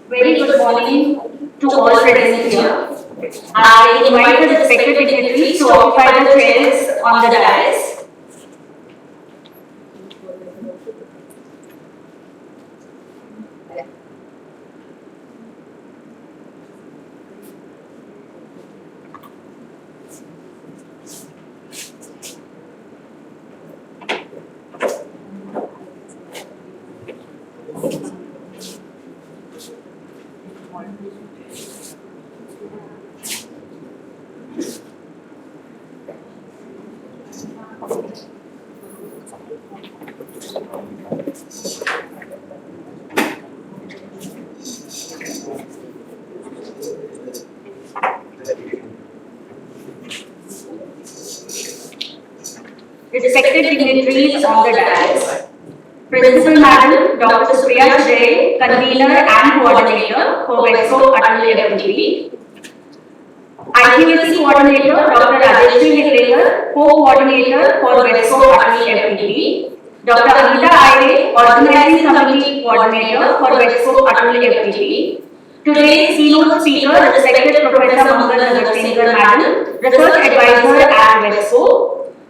Very good morning to all present here. I invite the respected dignitaries to occupy the chairs on the dais. Respected dignitaries on the dais, Principal Madam Dr. Supriya J, Convener and Coordinator for Westco ATAL FDP, IQAC Coordinator Dr. Rajeshri Hekrekar, Co-Coordinator for Westco ATAL FDP, Dr. Anita Aire, Organizing Committee Coordinator for Westco ATAL FDP. Today's keynote speaker, respected Professor Mangal Nagarsenkar Madam, Research Advisor at Westco,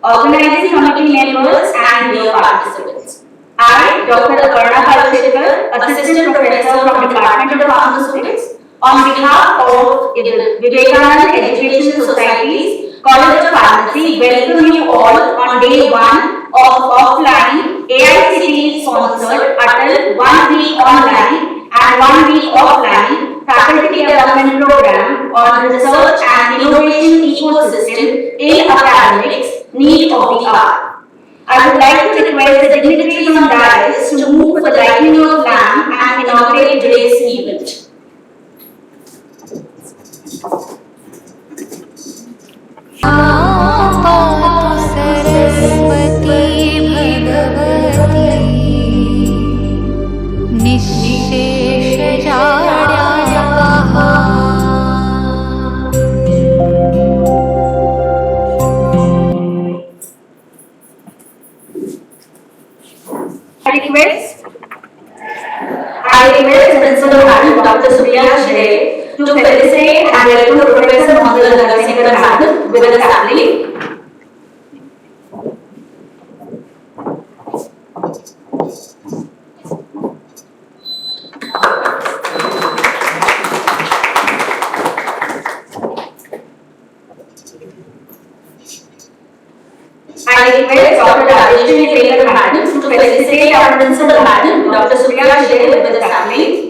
Organizing Committee members and dear participants. I, Dr. Pharmaceutical, Assistant Professor from Department of Pharmaceutics, on behalf of Vivekananda Education Society's College of Pharmacy, welcome you all on day 1 of offline AICTE sponsored ATAL 1 week online and 1 week offline faculty development program on research and innovation ecosystem in academics, need of the hour. I would like to request the dignitaries on dais to move for the lighting of lamp and inaugurate today's event. I request Principal Madam Dr. Supriya J to felicitate and welcome Professor Mangal Nagarsenkar Madam with a sapling. I request Dr. Rajeshri Hekrekar Madam to felicitate our Principal Madam Dr. Supriya J with the sapling.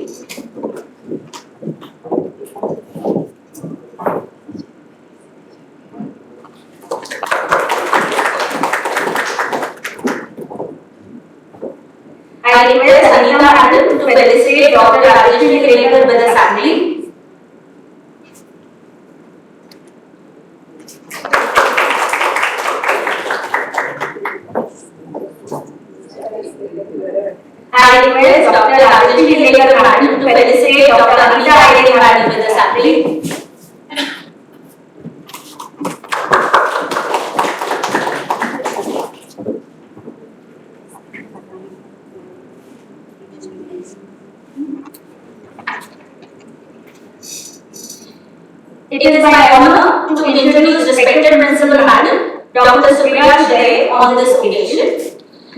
I request Anita Madam to felicitate Dr. Rajeshri Hekrekar with the sapling. I request Dr. Rajeshri Hekrekar Madam to felicitate Dr. Anita Aire Madam with the sapling. It is my honor to introduce respected Principal Madam Dr. Supriya J on this occasion.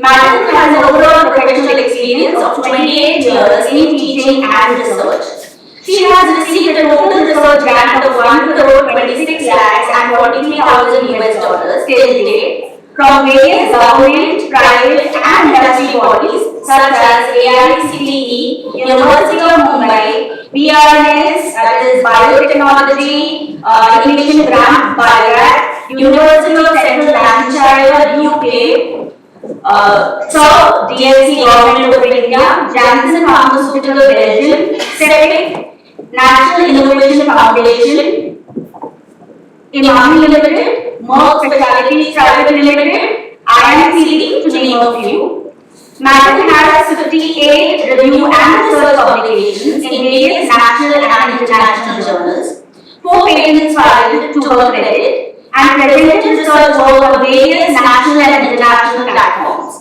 Madam has an overall professional experience of 28 years in teaching and research. She has received a total research grant of 1,26,43,000 US till date from various government, private and industry bodies such as AICTE, University of Mumbai, BRNS, that is Biotechnology, Innovation Grant, BIRAC, University of Central Lancashire, UK, DLC Government of India, Janssen Pharmaceutical Belgium, CEPIC, National Innovation Foundation, Imami Limited, Merck Specialties Private Limited, IMCD, to name a few. Madam has 58 review and research publications in various national and international journals, 4 patents filed to her credit, and presented research work on various national and international platforms.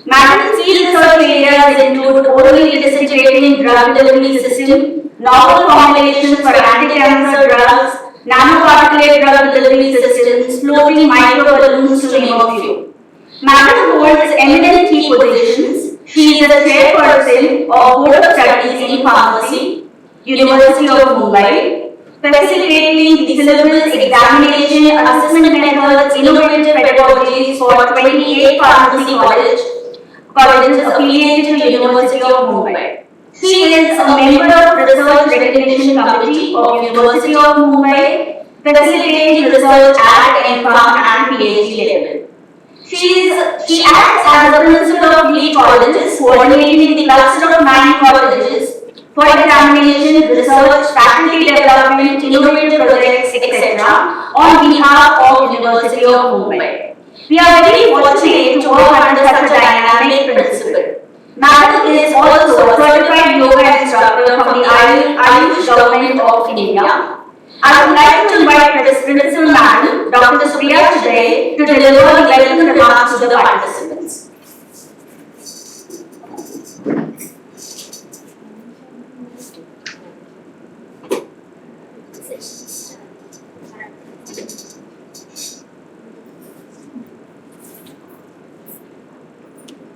Madam's field research of areas include orally disintegrating drug delivery system, novel formulations for anti-cancer drugs, nanoparticulate drug delivery systems, floating microballoons, to name a few. Madam holds eminent key positions. She is a chairperson of Board of Studies in Pharmacy, University of Mumbai, facilitating the syllabus, examination, assessment methods, innovative pedagogies for 28 pharmacy colleges affiliated to University of Mumbai. She is a member of Research Recognition Committee of University of Mumbai, facilitating research at M.Pharm and PhD level. She acts as a principal of lead colleges, coordinating the cluster of 9 colleges for examination, research, faculty development, innovative projects, etc. on behalf of University of Mumbai. We are very fortunate to work under such a dynamic principal. Madam is also a certified yoga instructor from the Ayush Government of India. I would like to invite Principal Madam, Dr. Supriya today to deliver the welcome remarks to the participants.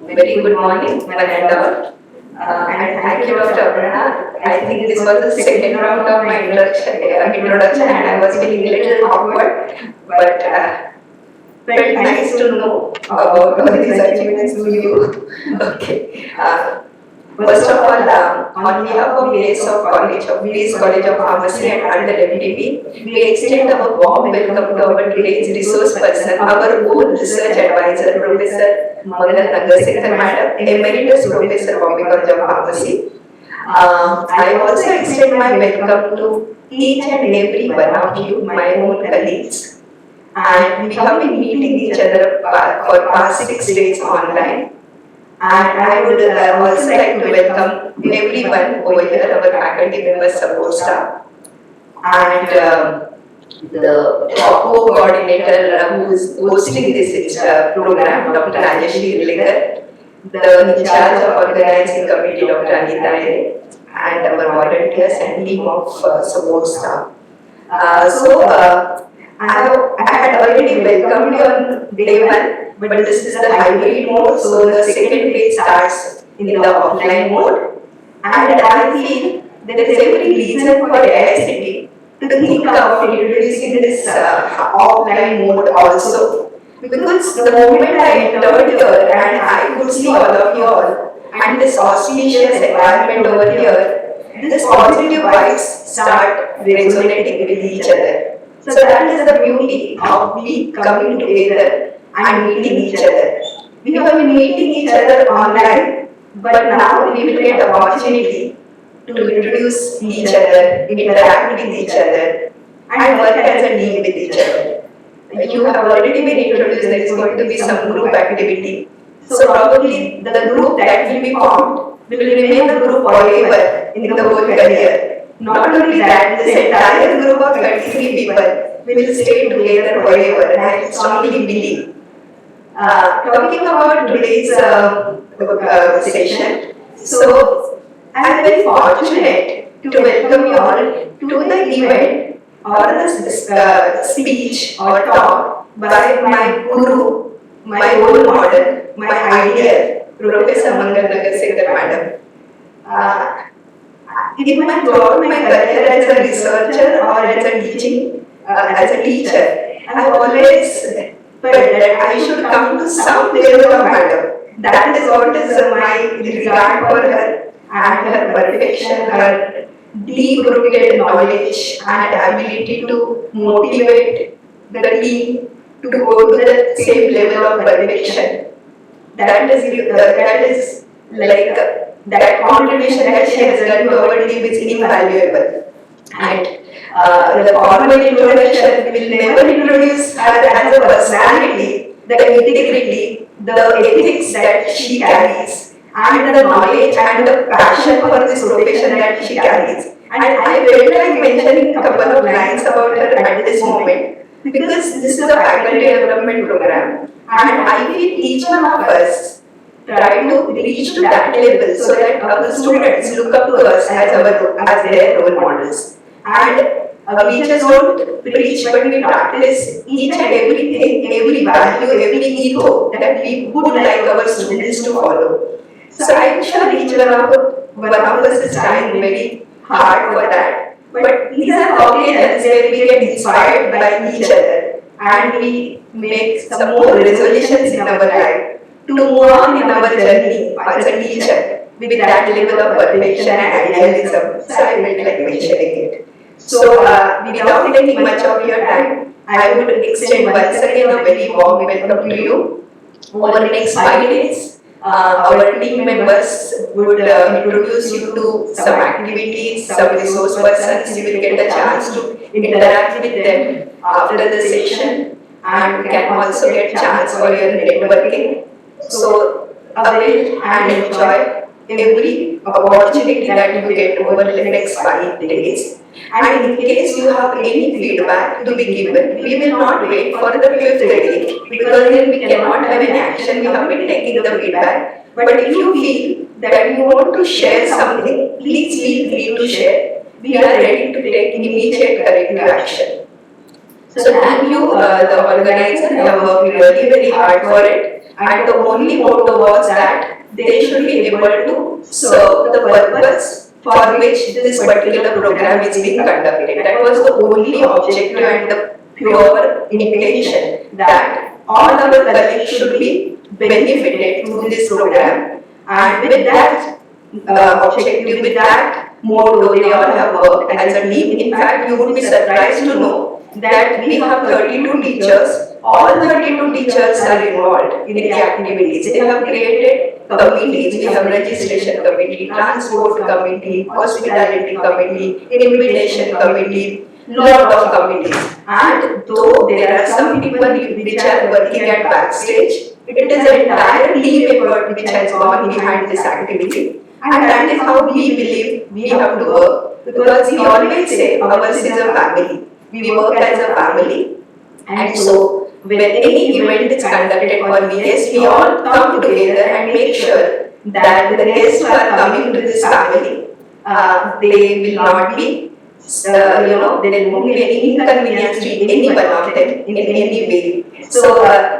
Very good morning, one and all. And thank you, Dr. Aparna. I think this was the second round of my introduction and I was feeling a little awkward, but felt nice to know about all these achievements to you. Okay. First of all, on behalf of VS College of Pharmacy and under FDP, we extend our warm welcome to our today's resource person, our own research advisor, Professor Mangal Nagarsenkar Madam, Emeritus Professor Bombay College of Pharmacy. I also extend my welcome to each and every one of you, my own colleagues. And we have been meeting each other for past 6 days online. And I would also like to welcome everyone over here, our faculty members, support staff, and the co-coordinator who is hosting this program, Dr. Rajeshri Likar, the in charge of organizing committee, Dr. Anita Aire, and our volunteers and team of support staff. I had already welcomed you on day 1, but this is the hybrid mode, so the second phase starts in the offline mode. And I feel there is every reason for AICT to think of introducing this offline mode also. Because the moment I entered here and I could see all of you all and this auspicious environment over here, this positive vibes start resonating with each other. So that is the beauty of we coming together and meeting each other. We have been meeting each other online, but now we will get the opportunity to introduce each other, interact with each other, and work as a team with each other. You have already been introduced, there is going to be some group activity. So probably the group that will be formed will remain the group forever in the whole career. Not only that, this entire group of 33 people will stay together forever, and I strongly believe. Talking about today's session, so I am very fortunate to welcome you all to the event or the speech or talk by my guru, my role model, my idol, Professor Mangal Nagarsenkar Madam. Throughout my career as a researcher or as a teacher, I have always felt that I should come to some level of Madam. That is what is my regard for her and her perfection, her deep-rooted knowledge and ability to motivate the team to go to the same level of perfection. That is like that contribution that she has done to our team is invaluable. And the formal introduction will never introduce her as a personality, the integrity, the ethics that she carries, and the knowledge and the passion for this profession that she carries. And I felt like mentioning a couple of lines about her at this moment, because this is a faculty development program, and I feel each one of us try to reach to that level so that our students look up to us as their role models. And we just don't preach, but we practice each and everything, every value, every ego that we would like our students to follow. So I'm sure each one of us is trying very hard for that. But these are occasions where we get inspired by each other and we make some more resolutions in our life to move on in our journey as a teacher with that level of perfection and idealism. So I felt like mentioning it. So without taking much of your time, I would extend once again a very warm welcome to you. Over the next 5 days, our team members would introduce you to some activities, some resource persons. You will get a chance to interact with them after the session, and you can also get a chance for your networking. So avail and enjoy every opportunity that you get over the next 5 days. And in case you have any feedback to be given, we will not wait for the 5th day because then we cannot have any action. We have been taking the feedback. But if you feel that you want to share something, please feel free to share. We are ready to take immediate corrective action. So thank you, the organizer have worked really very hard for it. And the only motto was that they should be able to serve the purpose for which this particular program is being conducted. That was the only objective and the pure intention that all our colleagues should be benefited through this program. And with that objective, with that motto, they all have worked as a team. In fact, you would be surprised to know that we have 32 teachers. All 32 teachers are involved in the activities. They have created committees. We have registration committee, transport committee, hospitality committee, invitation committee, lot of committees. And though there are some people which are working at backstage, it is an entire team effort which has gone behind this activity. And that is how we believe we have to work, because we always say ours is a family. We work as a family. And so when any event is conducted for VS, we all come together and make sure that the guests who are coming to this family, they will not be, there won't be any inconvenience to any one of them in any way. So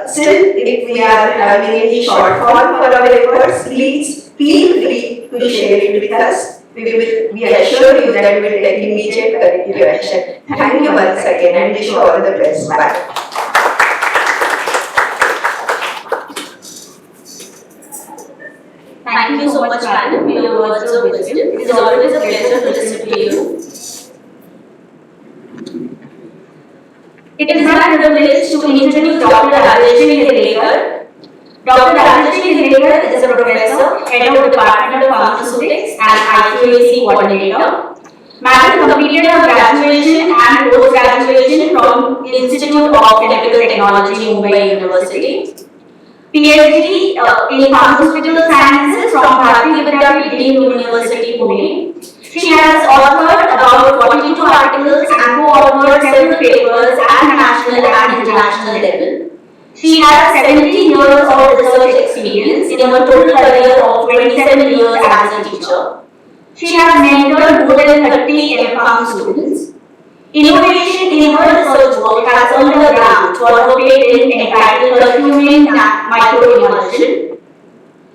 still, if we are having any shortfall for our efforts, please feel free to share it with us. We assure you that we will take immediate corrective action. Thank you once again and wish you all the best. Bye. Thank you so much, madam, for your words of wisdom. It is always a pleasure to listen to you. It is my privilege to introduce Dr. Nagarsenkar here. Dr. Nagarsenkar is a professor, head of the Department of Pharmaceutics and IQAC coordinator. Madam completed her graduation and post-graduation from Institute of Chemical Technology, Mumbai University. PhD in Pharmaceutical Sciences from Bharati Vidyapith Deemed University, Pune. She has authored about 42 articles and co-authored several papers at national and international level. She has 17 years of research experience in her total career of 27 years as a teacher. She has mentored more than 30 M.Pharm students. Innovation in her research work has earned a grant for her patent entitled Curcumin Microemulsion.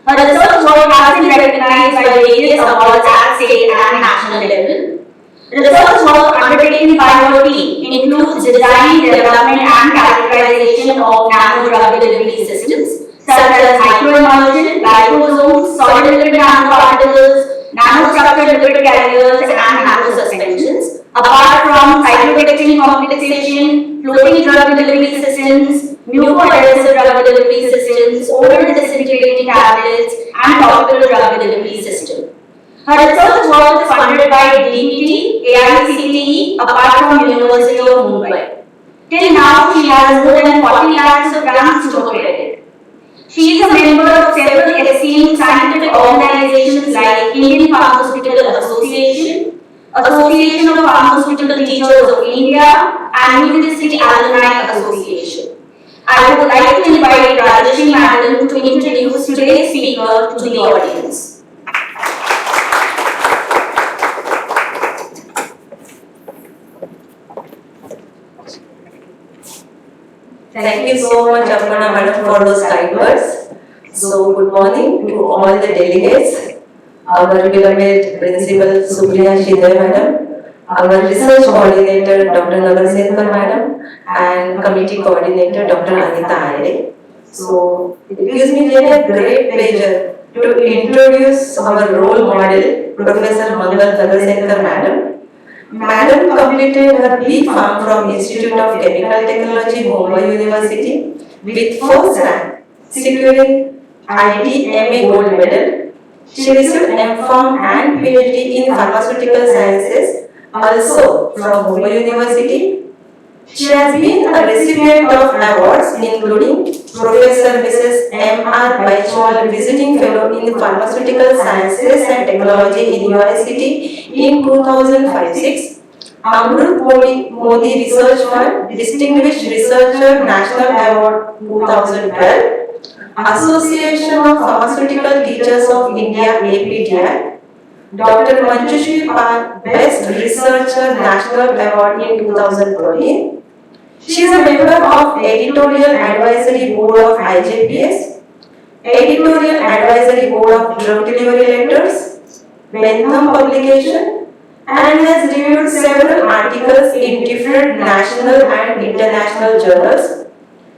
Her research work has been recognized by various awards at state and national level. Research work undertaken by her team includes design, development and characterization of nano-drug delivery systems such as microemulsion, liposomes, solid lipid nanoparticles, nanostructured lipid carriers and nanosuspensions. Apart from cyclodextrin complexation, floating drug delivery systems, mucoadhesive drug delivery systems, oral disintegrating tablets, and topical drug delivery system. Her research work is funded by DBT, AICTE, apart from University of Mumbai. Till now, she has more than 40 lakhs of grants to her credit. She is a member of several esteemed scientific organizations like Indian Pharmaceutical Association, Association of Pharmaceutical Teachers of India, and University Alumni Association. I would like to invite Rajeshri Madam to introduce today's speaker to the audience. Thank you so much, Aparna Madam, for those kind words. So, good morning to all the delegates, our beloved Principal Supriya Shidhar Madam, our Research Coordinator Dr. Nagarsenkar Madam, and Committee Coordinator Dr. Anita Aire. So, it gives me really a great pleasure to introduce our role model, Professor Mangal Nagarsenkar Madam. Madam completed her B.Pharm from Institute of Chemical Technology, Mumbai University with first rank, securing IIT MA Gold Medal. She received M.Pharm and PhD in Pharmaceutical Sciences, also from Mumbai University. She has been a recipient of awards including Professor Mrs. M.R. Baichwal Visiting Fellow in Pharmaceutical Sciences and Technology in UICT in 2005-06, Amrut Modi Research Fund Distinguished Researcher National Award 2012, Association of Pharmaceutical Teachers of India APTI, Dr. Manjushri Pal Best Researcher National Award in 2013. She is a member of Editorial Advisory Board of IJPS, Editorial Advisory Board of Drug Delivery Letters, Bentham Publication, and has reviewed several articles in different national and international journals.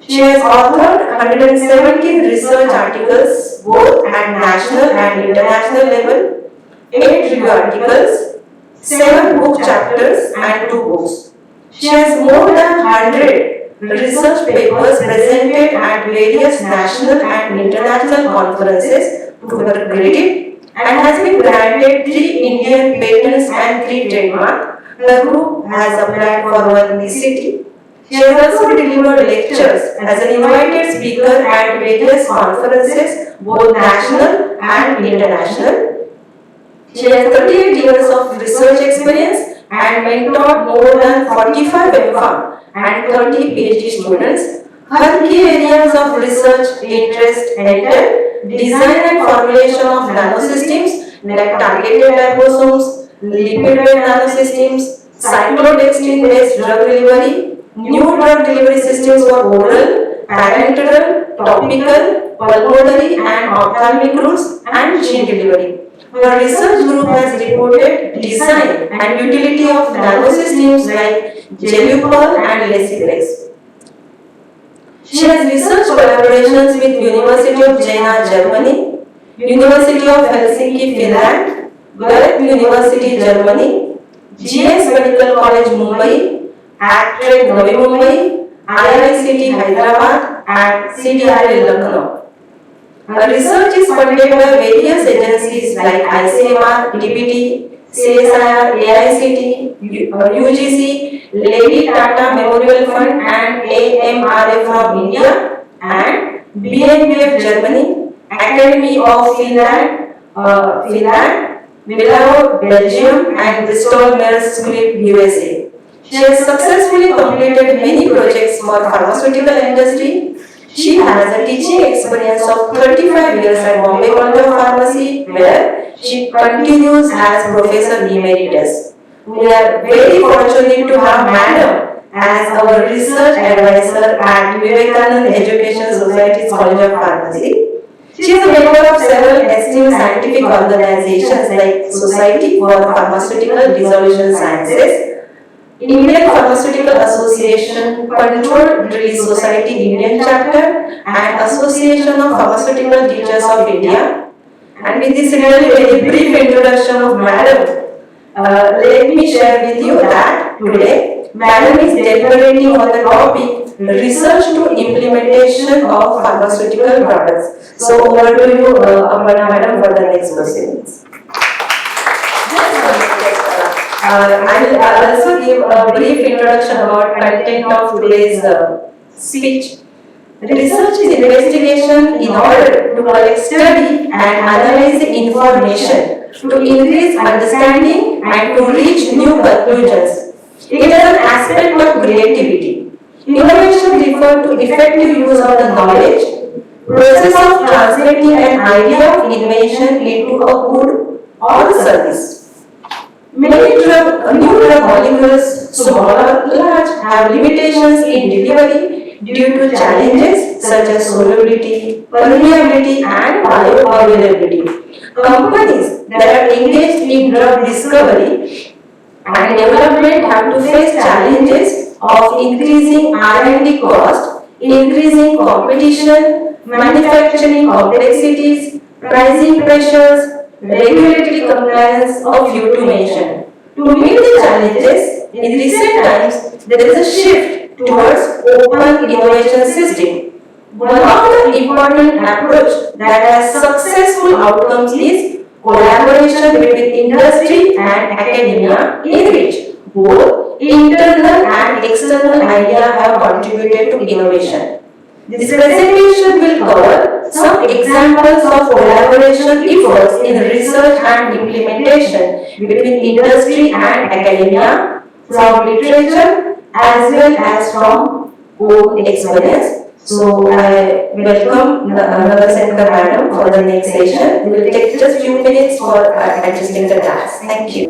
She has authored 117 research articles both at national and international level, 8 review articles, 7 book chapters and 2 books. She has more than 100 research papers presented at various national and international conferences to her credit and has been granted 3 Indian patents and 3 trademarks. Her group has applied for 1 PCT. She has also delivered lectures as an invited speaker at various conferences, both national and international. She has 38 years of research experience and mentored more than 45 M.Pharm and 30 PhD students. Her key areas of research interest enter design and formulation of nanosystems like targeted liposomes, lipid-based nanosystems, cyclodextrin-based drug delivery, new drug delivery systems for oral, parenteral, topical, pulmonary and ophthalmic routes, and gene delivery. Her research group has reported design and utility of nanosystems like Gelupol and Lesiplex. She has research collaborations with University of Jena, Germany, University of Helsinki, Finland, Goethe University, Germany, GS Medical College, Mumbai, ACTRED, Navi Mumbai, IICT, Hyderabad, and CDRL, Lucknow. Her research is funded by various agencies like ICMR, DBT, CSIR, AICT, UGC, Lady Tata Memorial Fund and AMRF from India and BNBF Germany, Academy of Finland, Milano, Belgium and Bristol Myers Squibb, USA. She has successfully completed many projects for pharmaceutical industry. She has a teaching experience of 35 years at Bombay College of Pharmacy, where she continues as Professor Emeritus. We are very fortunate to have Madam as our research advisor at Vivekananda Education Society's College of Pharmacy. She is a member of several esteemed scientific organizations like Society for Pharmaceutical Dissolution Sciences, Indian Pharmaceutical Association, Controlled Release Society Indian Chapter, and Association of Pharmaceutical Teachers of India. And with this really very brief introduction of Madam, let me share with you that today Madam is deliberating on the topic Research to Implementation of Pharmaceutical Products. So over to you, Aparna Madam, for the next proceedings. I will also give a brief introduction about content of today's speech. Research is investigation in order to collect, study and analyze the information to increase understanding and to reach new conclusions. It is an aspect of creativity. Innovation refers to effective use of the knowledge, process of translating an idea of invention into a good or service. Many new drug molecules, small or large, have limitations in delivery due to challenges such as solubility, permeability, and bioavailability. Companies that are engaged in drug discovery and development have to face challenges of increasing R&D cost, increasing competition, manufacturing complexities, pricing pressures, regulatory compliance of few to mention. To meet the challenges, in recent times, there is a shift towards open innovation system. One of the important approach that has successful outcomes is collaboration between industry and academia, in which both internal and external ideas have contributed to innovation. This presentation will cover some examples of collaboration efforts in research and implementation between industry and academia, from literature as well as from own experience. So I welcome Nagarsenkar madam for the next session. We will take just few minutes for adjusting the task. Thank you.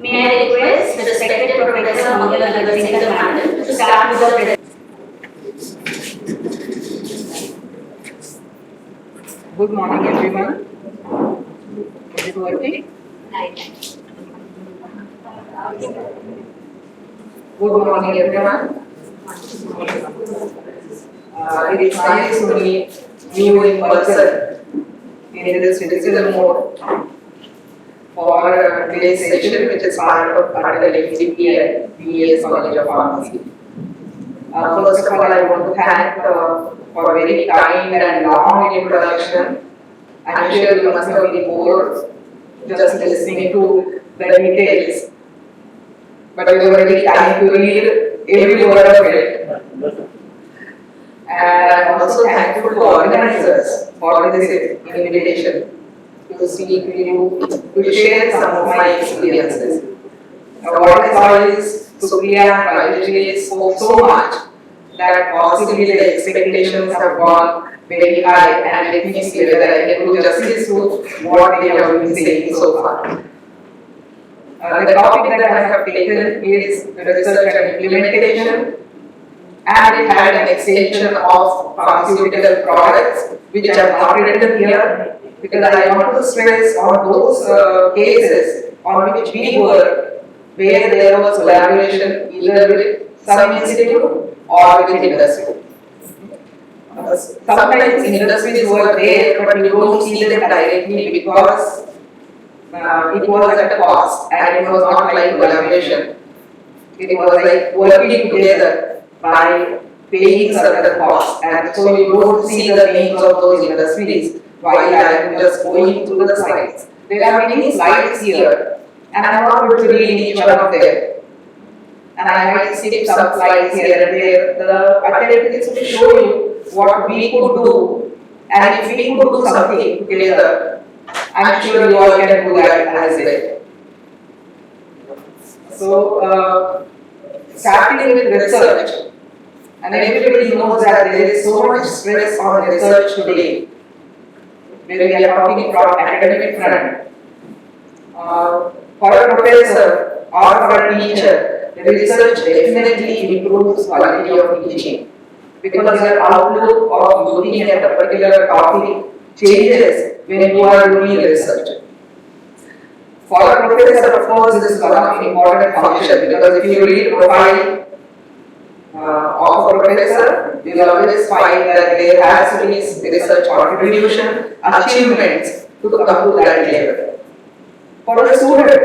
May I request the respected Professor Mangal Nagarsenkar madam to start with the presentation. Good morning, everyone. Is it working? Good morning, everyone. It is nice to meet you in person in this physical mode for today's session, which is part of ATAL FDP at BS College of Pharmacy. First of all, I want to thank for a very kind and long introduction. I'm sure you must have been bored just listening to the details, but you were very kind to read every word of it. And I'm also thankful to organizers for this invitation to speak with you, to share some of my experiences. What I saw is Supriya and Rajeshri spoke so much that possibly the expectations have gone very high, and let me see whether I can do justice to what they have been saying so far. The topic that I have taken is research and implementation, and it had an extension of pharmaceutical products, which I have not written here, because I want to stress on those cases on which we work, where there was collaboration either with some institute or with industry. Sometimes industries were there, but we don't see them directly because it was at a cost, and it was not like collaboration. It was like working together by paying certain costs, and so you don't see the names of those industries while I am just going through the slides. There are many slides here, and I am not going to read each one of them. And I might skip some slides here and there. The attempt is to show you what we could do, and if we could do something together, I'm sure you all can do that as well. So, starting with research, and everybody knows that there is so much stress on research today, when we are talking from academic front. For a professor or for a teacher, research definitely improves quality of teaching, because your outlook of looking at a particular topic changes when you are doing research. For a professor, of course, this is one of the important functions, because if you read profile of a professor, you will always find that there has to be research contribution, achievements to come to that level. For a student,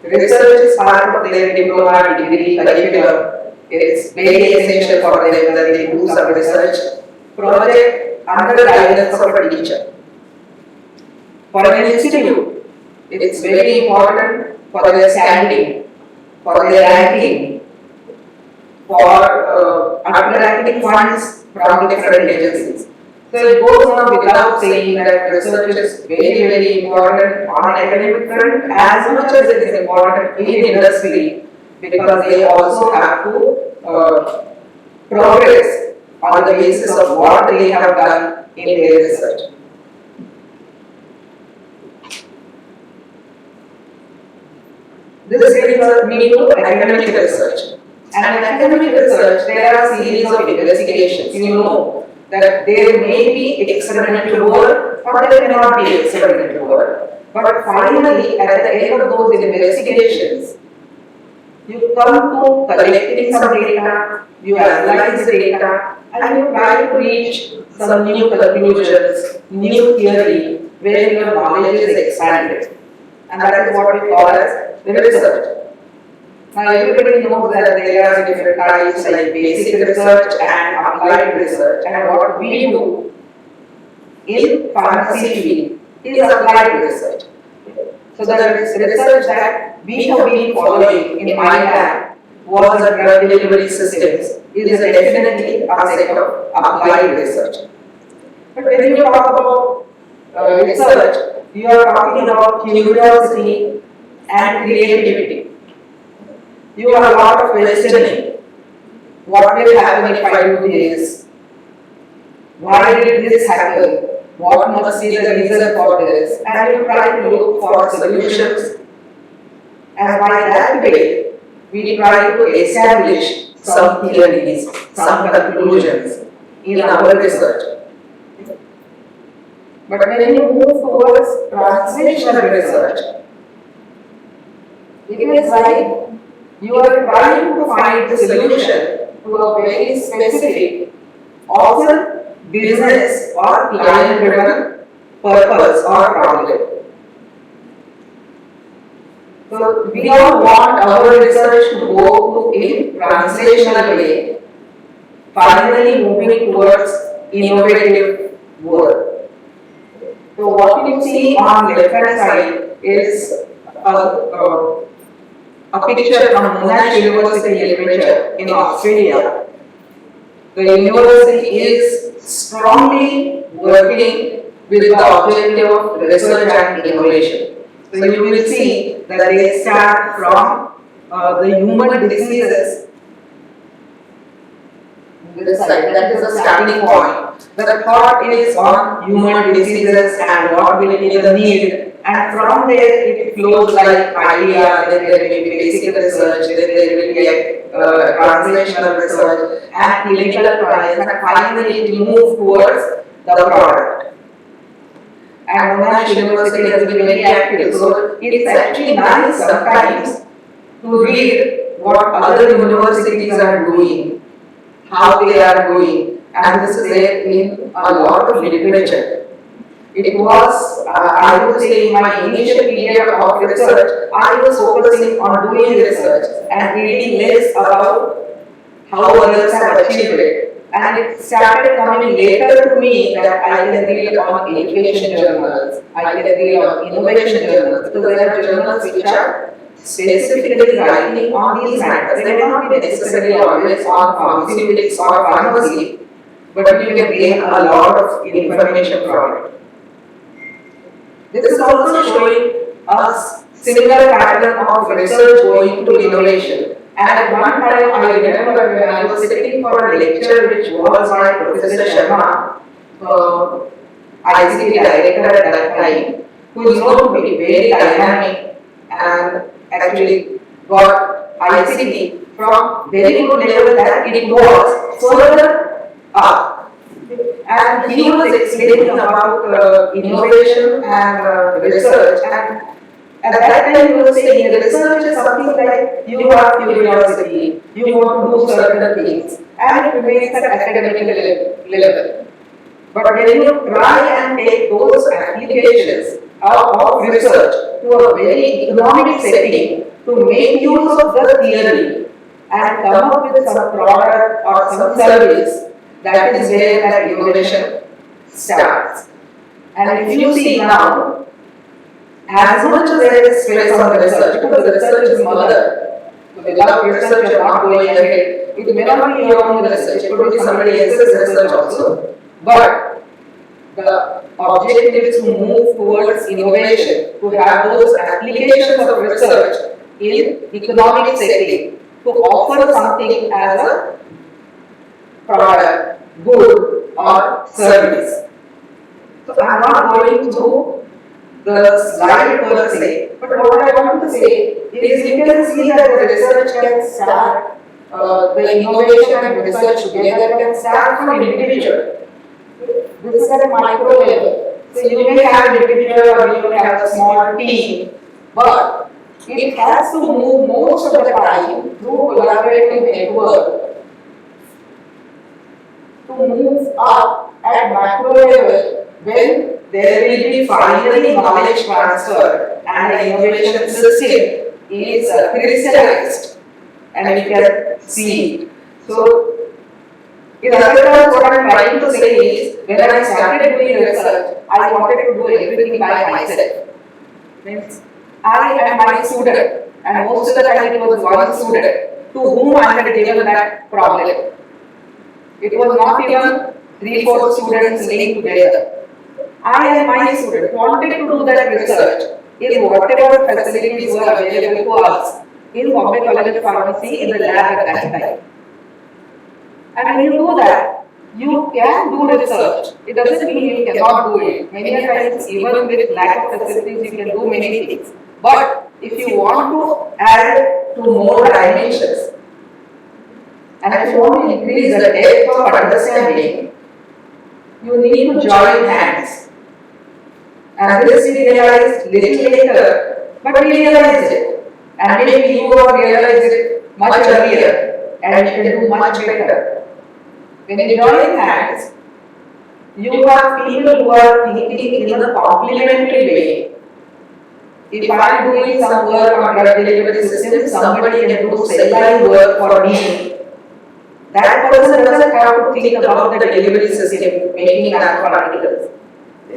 research is part of their diploma, degree, curriculum. It's very essential for them that they do some research project under the guidance of a teacher. For an institute, it's very important for their standing, for their ranking, for attracting funds from different agencies. So it goes on without saying that research is very, very important on academic front as much as it is important in industry, because they also have to progress on the basis of what they have done in their research. This brings me to academic research. And in academic research, there are a series of investigations. You know that there may be experimental work or there may not be experimental work. But finally, at the end of those investigations, you come to collecting some data, you analyze the data, and you try to reach some new conclusions, new theory, where your knowledge is expanded. And that is what we call as research. Now everybody knows that there are different types like basic research and applied research, and what we do in pharmacy field is applied research. So the research that we have been following in my lab was a drug delivery systems is definitely a set of applied research. But when you talk about research, you are talking about curiosity and creativity. You have a lot of questioning. What will happen if I do this? Why did this happen? What must be the reason for this? And you try to look for solutions. And by that way, we try to establish some theories, some conclusions in our research. But when you move towards translational research, it is like you are trying to find the solution to a very specific, often business or client-driven purpose or problem. So we all want our research to go in translational way, finally moving towards innovative work. So what you see on the left hand side is a picture from Monash University Literature in Australia. The university is strongly working with the objective of research and innovation. So you will see that they start from the human diseases. This side, that is the starting point. The thought is on human diseases and what will be the need. And from there it flows like idea, then there will be basic research, then there will be translational research and clinical trials, and finally it will move towards the product. And Monash University has been very active, so it's actually nice sometimes to read what other universities are doing, how they are doing, and this is there in a lot of literature. It was, I would say, in my initial period of research, I was focusing on doing research and reading less about how others have achieved it. And it started coming later to me that I can read on education journals, I can read on innovation journals, because there are journals which are specifically writing on these matters. They may not be necessarily always on pharmaceutics or pharmacy, but you can gain a lot of information from it. This is also showing us similar pattern of research going to innovation. And at one time I remember when I was sitting for a lecture which was by Professor Sharma, ICT director at that time, who is known to be very dynamic and actually got ICT from very good level that it was further up. And he was explaining about innovation and research, and at that time he was saying research is something like you have curiosity, you want to do certain things, and it remains at academic level. But when you try and take those applications of research to a very economic setting, to make use of the theory and come up with some product or some service, that is where that innovation starts. And if you see now, as much as there is stress on the research, because the research is mother, without research you are not going ahead. It may not be your own research, it could be somebody else's research also. But the objective is to move towards innovation, to have those applications of research in economic setting, to offer something as a product, good or service. So I am not going to the slide per se, but what I want to say is you can see that the research can start, the innovation and research together can start from individual. This is at a micro level. So you may have an individual or you may have a small team, but it has to move most of the time through collaborative network to move up at macro level when there will be finally knowledge transfer and the innovation system is crystallized and you can see it. So, in other words, what I am trying to say is, when I started doing research, I wanted to do everything by myself. Means I and my student, and most of the time it was one student to whom I had given that problem. It was not even 3-4 students linked together. I and my student wanted to do that research in whatever facilities were available to us in Mumbai College of Pharmacy in the lab at that time. And when you do that, you can do research. It doesn't mean you cannot do it. Many times, even with lack of facilities, you can do many things. But if you want to add to more dimensions, and if you want to increase the depth of understanding, you need to join hands. And this we realized little later, but we realized it. And maybe you will realize it much earlier, and you can do much better. When you join hands, you have people who are thinking in a complementary way. If I am doing some work on drug delivery system, somebody can do cell line work for me. That person doesn't have to think about the delivery system, making nanoparticles.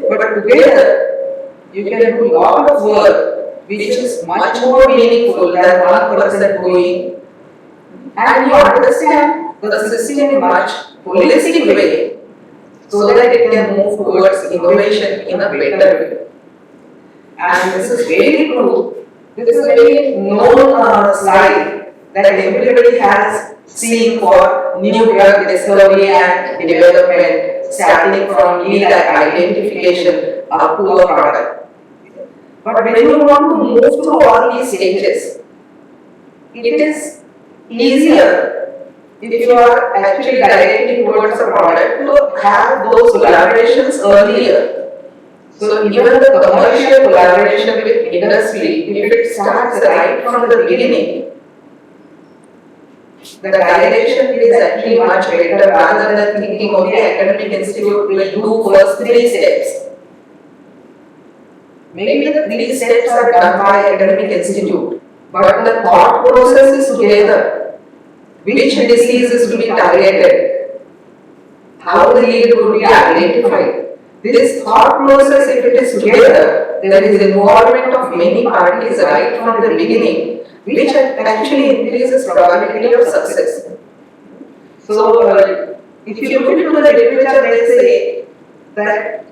But together, you can do a lot of work which is much more meaningful than one person doing. And you understand the system in much holistic way so that it can move towards innovation in a better way. And this is very true. This is a very known slide that everybody has seen for new drug discovery and development, starting from lead identification up to a product. But when you want to move through all these stages, it is easier if you are actually directing towards a product to have those collaborations earlier. So even the commercial collaboration with industry, if it starts right from the beginning, the direction is actually much better rather than thinking, okay, academic institute will do first 3 steps. Maybe the 3 steps are done by academic institute, but the thought process is together. which disease is to be targeted, how the lead would be identified. This thought process, if it is together, there is involvement of many parties right from the beginning, which actually increases probability of success. So, if you look into the literature, they say that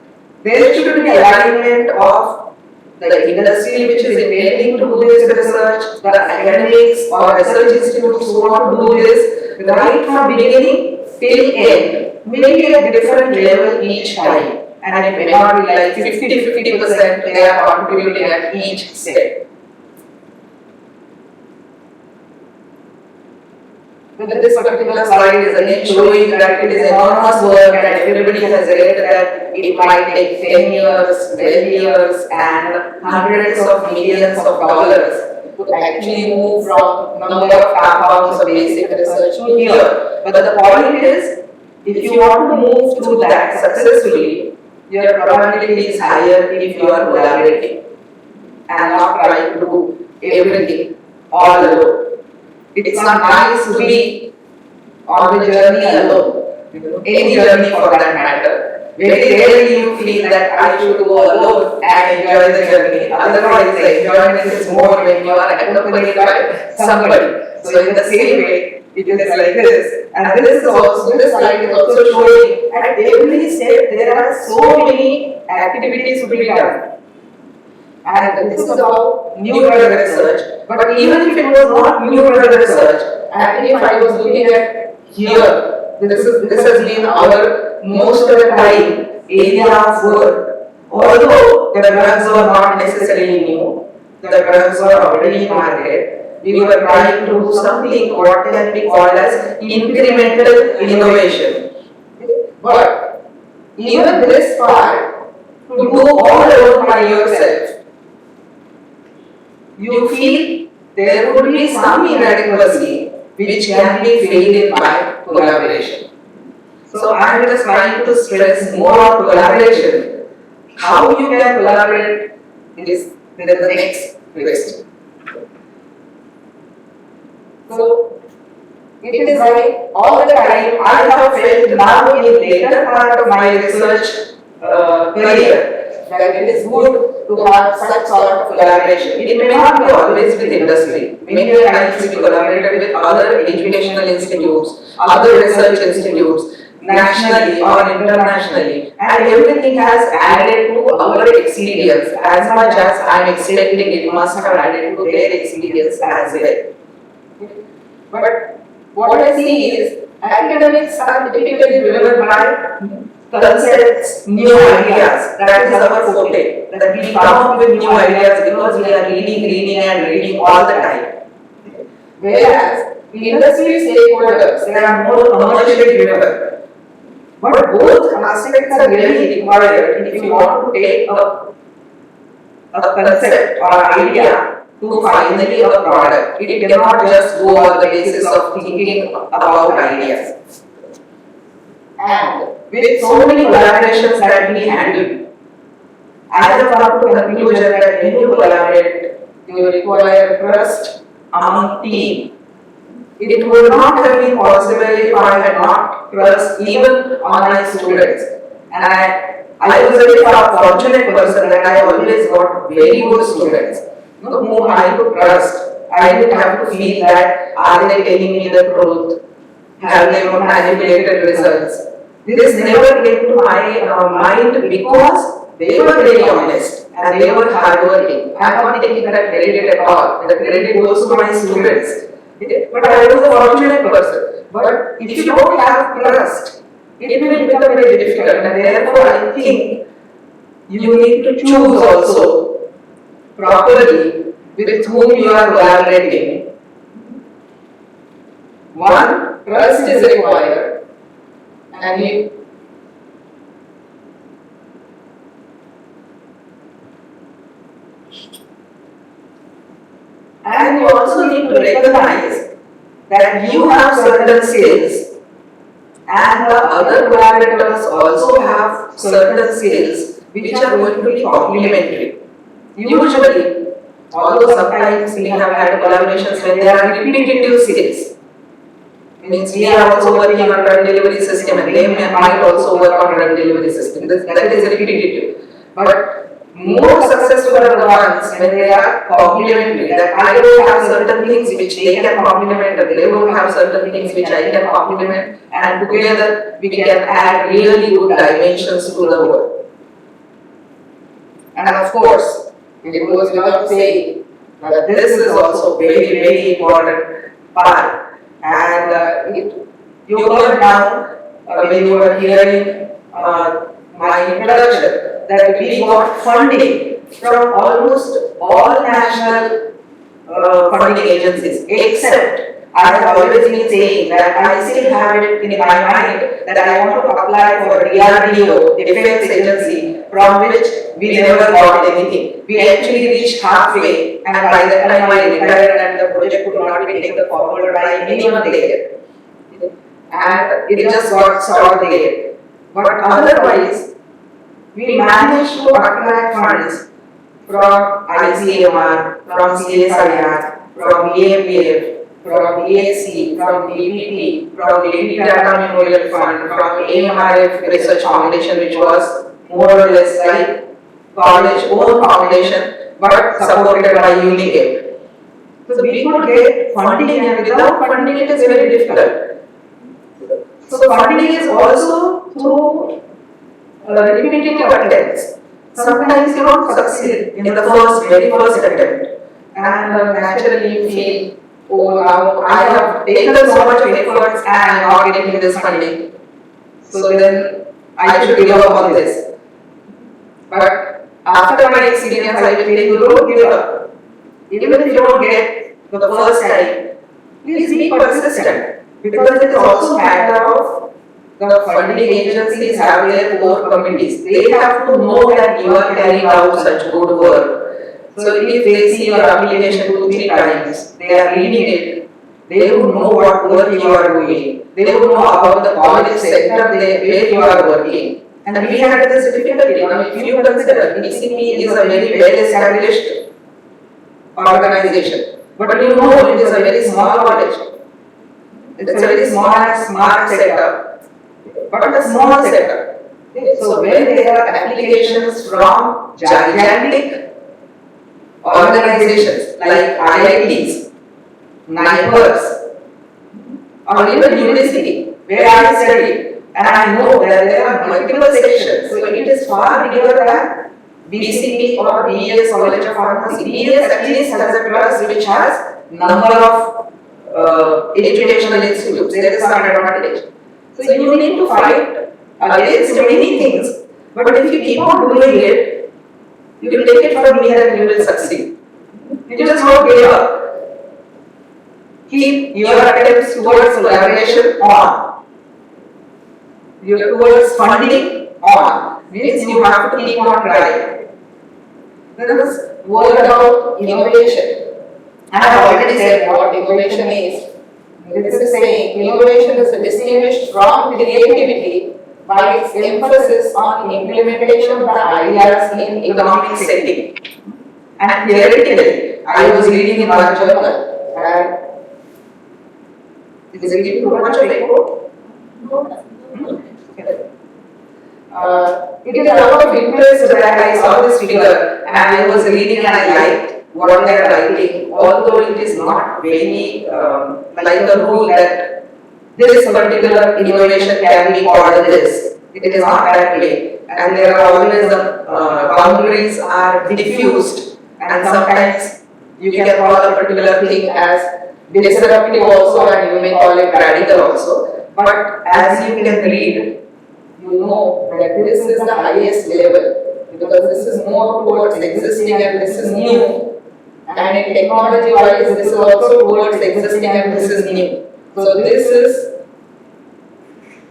there should be alignment of the industry which is intending to do this research, the academics or research institutes who want to do this, right from beginning till end, maybe at different level each time. And it may not be like 50% they are contributing at each step. With this particular slide is again showing that it is enormous work and everybody has read that it might take 10 years, 12 years and hundreds of millions of dollars to actually move from number of compounds of basic research to here. But the point is, if you want to move through that successfully, your probability is higher if you are collaborating and not trying to do everything all alone. It's not nice to be on the journey alone, any journey for that matter. Very rarely you feel that I should go alone and enjoy the journey. Otherwise, the enjoyment is more when you are accompanied by somebody. So in the same way, it is like this. And this slide is also showing at every step there are so many activities to be done. And this is about new drug research. But even if it was not new drug research, and if I was looking at here, this has been our most of the time area of work. Although the drugs were not necessarily new, the drugs were already in market, we were trying to do something what can be called as incremental innovation. But even this part, to do all alone by yourself, you feel there would be some inadequacy which can be filled in by collaboration. So I am just trying to stress more on collaboration. How you can collaborate is the next question. So it is like all the time I have felt now in later part of my research career that it is good to have such sort of collaboration. It may not be always with industry. Many times we collaborated with other educational institutes, other research institutes, nationally or internationally, and everything has added to our experience as much as I am expecting it must have added to their experience as well. But what I see is academics are typically driven by concepts, new ideas. That is our forte. That we come up with new ideas because we are reading all the time. Whereas industry stakeholders, they are more commercially driven. But both aspects are really required if you want to take a concept or idea to finally a product. It cannot just go on the basis of thinking about ideas. And with so many collaborations that we handle, I have come to the conclusion that when you collaborate, you require trust among team. It would not have been possible if I had not trust even on my students. And I was a very fortunate person that I always got very good students whom I could trust. I didn't have to feel that are they telling me the truth? Have they manipulated results? This never came to my mind because they were very honest and they were hardworking. I am not taking that credit at all. The credit goes to my students. But I was a fortunate person. But if you don't have trust, it will become very difficult. And therefore, I think you need to choose also properly with whom you are collaborating. One, trust is required. And you also need to recognize that you have certain skills and the other collaborators also have certain skills which are going to be complementary. Usually, although sometimes we have had collaborations when there are repetitive skills, Means we are also working on drug delivery system and they might also work on drug delivery system. That is repetitive. But more successful are the ones when they are complementary. That I don't have certain things which they can complement and they don't have certain things which I can complement, and together we can add really good dimensions to the work. And of course, it goes without saying that this is also very, very important part. And you heard now when you were hearing my introduction that we got funding from almost all national funding agencies, except I have always been saying that I still have it in my mind that I want to apply for DRDO, Defense Agency, from which we never got anything. We actually reached halfway, and by that time I retired and the project could not be taken forward by anyone there. And it just got stopped there. But otherwise, we managed to attract funds from ICMR, from CSIR, from AMPF, from ASC, from DPT, from Lady Tata Memorial Fund, from AMRF Research Foundation, which was more or less like college own foundation but supported by UNICEF. So we could get funding, and without funding it is very difficult. So funding is also through repetitive attempts. Sometimes you don't succeed in the very first attempt, and naturally you feel, oh, now I have taken so much of efforts and I am not getting this funding. So then I should give up on this. But after my experience, I will tell you, don't give up. Even if you don't get the first time, please be persistent, because it is also a matter of the funding agencies have their core committees. They have to know that you are carrying out such good work. So if they see your application 2-3 times, they are reading it, they would know what work you are doing. They would know about the college sector where you are working. And we had this difficulty. Now, if you consider PCP is a very well established organization, but you know it is a very small college. It's a very small and smart setup, but a small setup. So when there are applications from gigantic organizations like IITs, NIPERS, or even university, where I studied, and I know that there are multiple sections, so it is far bigger than BCP or BES College of Pharmacy. BES at least has a trust which has number of educational institutes. There is some advantage. So you need to fight against many things, but if you keep on doing it, you will take it from me that you will succeed. You just don't give up. Keep your attempts towards collaboration on. Towards funding on. Means you have to keep on trying. There is word about innovation. I have already said what innovation is. This is saying innovation is distinguished from creativity by its emphasis on implementation of the ideas in economic setting. And theoretically, I was reading in one journal, and is it giving too much of echo? It is out of interest that I saw this figure and I was reading and I liked what they are writing, although it is not very like a rule that this particular innovation can be called this. It is not that way, and there are always the boundaries are diffused, and sometimes you can call a particular thing as disruptive also, and you may call it radical also. But as you can read, you know that this is the highest level, because this is more towards existing and this is new, and in technology wise this is also towards existing and this is new. So this is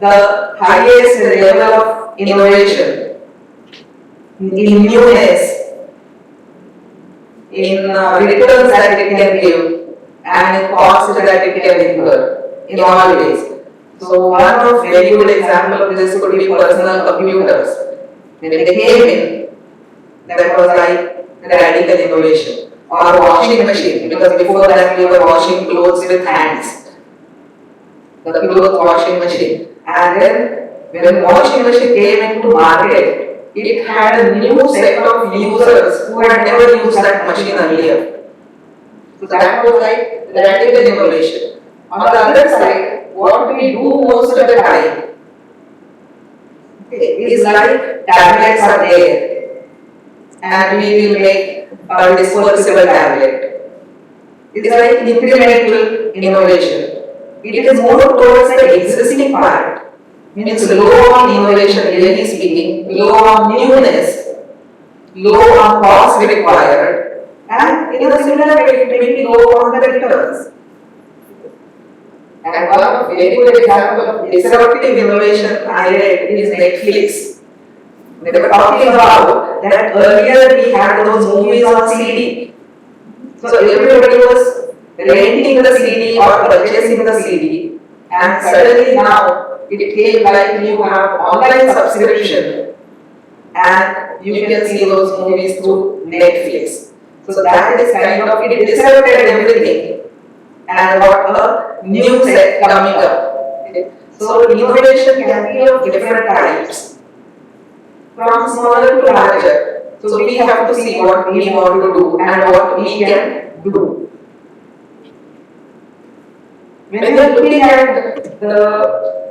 the highest level of innovation, in newness, in returns that it can give, and in cost that it can incur, in all ways. So one of very good example of this could be personal computers. When they came in, that was like radical innovation. Or washing machine, because before that we were washing clothes with hands. the clothes washing machine. And then when washing machine came into market, it had a new set of users who had never used that machine earlier. So that was like radical innovation. On the other side, what we do most of the time is like tablets are there and we will make a disposable tablet. It's like incremental innovation. It is more towards the existing part. Means low on innovation, really speaking, low on newness, low on cost required, and in a similar way, maybe low on the returns. And one very good example of disruptive innovation I read is Netflix. They were talking about that earlier we had those movies on CD. So everybody was renting the CD or purchasing the CD, and suddenly now it came like you have online subscription and you can see those movies through Netflix. So that is kind of, it disrupted everything and got a new set coming up. Okay. So innovation can be of different types, from smaller to larger. So we have to see what we want to do and what we can do. When we are looking at the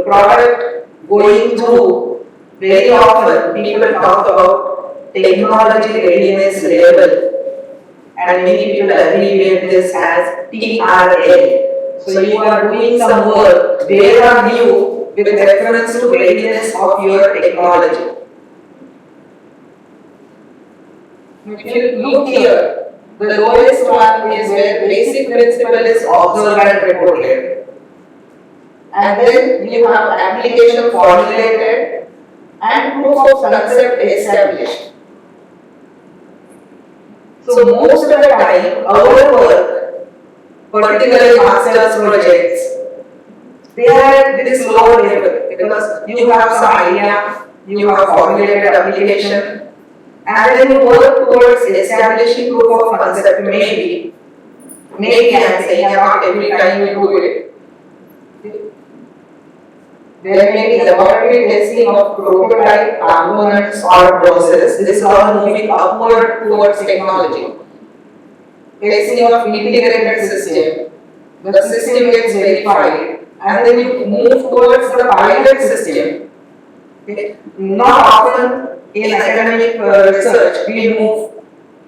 product going through, very often people talk about technology readiness level, and many people abbreviate this as TRL. So you are doing some work, where are you with reference to readiness of your technology? If you look here, the lowest one is where basic principle is observed and reported. And then you have application formulated and proof of concept established. So most of the time, our work, particularly master's projects, they are at this lower level because you have some idea, you have formulated application, and then you work towards establishing proof of concept. Maybe I am saying not every time you do it. There may be laboratory testing of prototype components or process. This is all moving upward towards technology. Testing of integrated system. The system gets verified and then you move towards the pilot system. Okay. Not often in academic research we move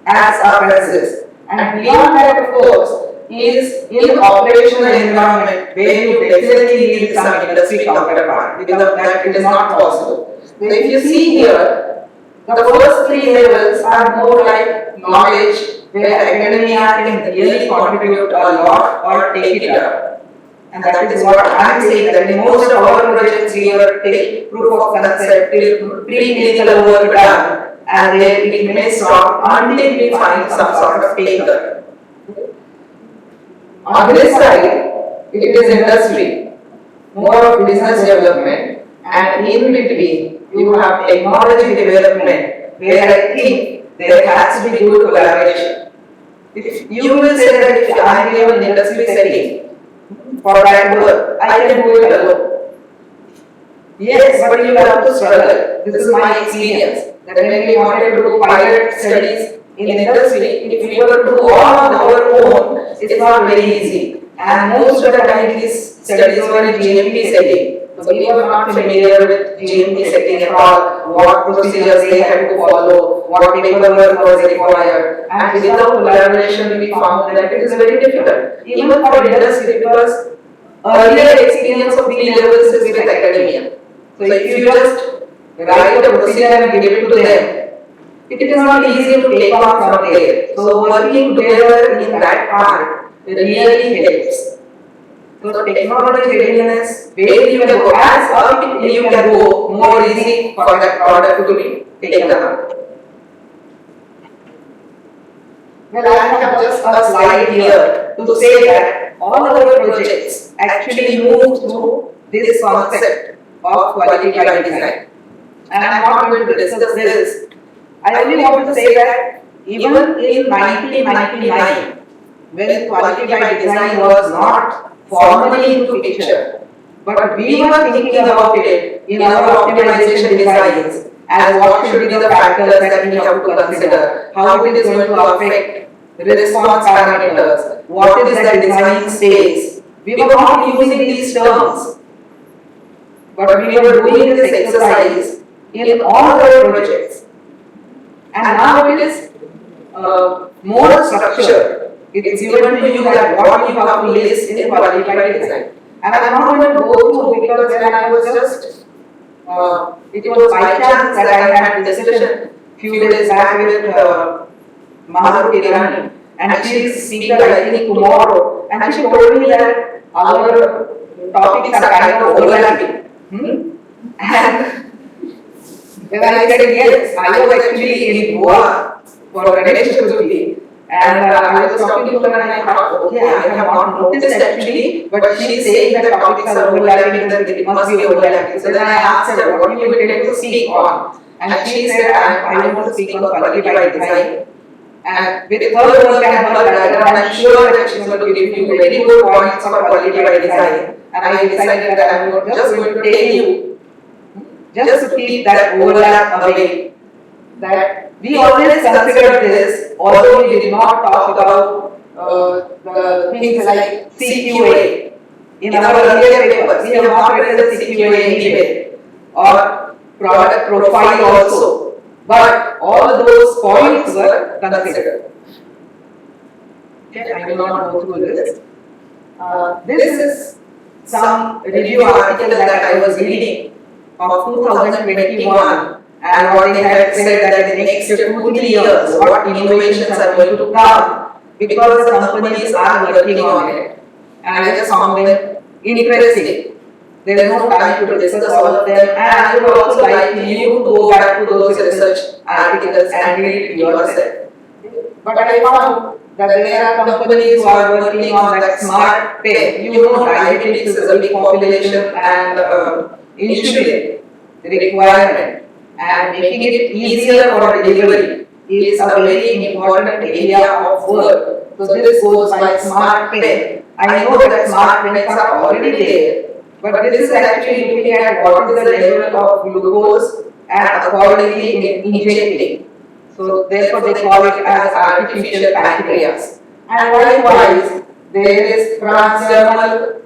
as up as this. And beyond that, of course, is in operational environment where you definitely need some industry counterpart. Without that, it is not possible. So if you see here, the first three levels are more like knowledge, where academia can really contribute a lot or take it up. And that is what I am saying, that in most of our projects we are take proof of concept, pre-clinical work done, and then it may stop until we find some sort of taker. On this side, it is industry, more of business development, and in between, you have technology development, where I think there has to be good collaboration. If you will say that if I am in an industry setting for that work, I can do it alone. Yes, but you have to struggle. This is my experience. That when we wanted to do pilot studies in industry, if we were to do all on our own, it's not very easy. And most of the time these studies were in GMP setting. So we were not familiar with GMP setting at all, what procedures they had to follow, what paperwork was required. And without collaboration we found that it is very difficult. Even for industry, because earlier experience of B-levels is with academia. So if you just write a procedure and give it to them, it is not easy to take on from there. So working together in that part really helps. So technology readiness, where you can go, as up you can go, more easy for that product to be taken up. Well, I have just a slide here to say that all our projects actually move through this concept of quality by design. And I am not going to discuss this. I only want to say that even in 1999, when quality by design was not formally into picture, but we were thinking about it in our optimization designs as what should be the factors that we have to consider, how it is going to affect response parameters, what is the design space. We were not using these terms, but we were doing this exercise in all our projects. And now it is more structured. It's given to you that what you have to list in qualified design. And I'm not going to go through because when I was just, it was by chance that I had a discussion few days back with Maharu Kirani, and she is speaker I think tomorrow, and she told me that our topics are kind of overlapping. And when I said yes, I was actually in Goa for Ganesh Chaturthi, and I was talking to her and I thought, okay, I have not noticed actually, but she's saying that topics are overlapping, then it must be overlapping. So then I asked her, what do you intend to speak on? And she said, I want to speak on qualified design. And with her work and her background, I'm sure that she's going to give you very good points for qualified design. And I decided that I'm just going to tell you, just to keep that overlap away, that we always considered this, although we did not talk about the things like CQA. In our earlier papers, we have not written the CQA anyway, or product profile also, but all those points were considered. Okay, I will not go through this. This is some review article that I was reading of 2021, and what they had said that in the next 2-3 years, what innovations are going to come because the companies are working on it. And I just found them interesting. There is no time to discuss all of them, and I would also like you to go back to those research articles and read it yourself. But I found that there are companies who are working on that smart pen. You know, diabetics is a big population, and insulin requirement and making it easier for delivery is a very important area of work. So this goes by smart pen. I know that smart pens are already there, but this is actually looking at what is the level of glucose and accordingly injecting. So therefore they call it as artificial pancreas. And likewise, there is transdermal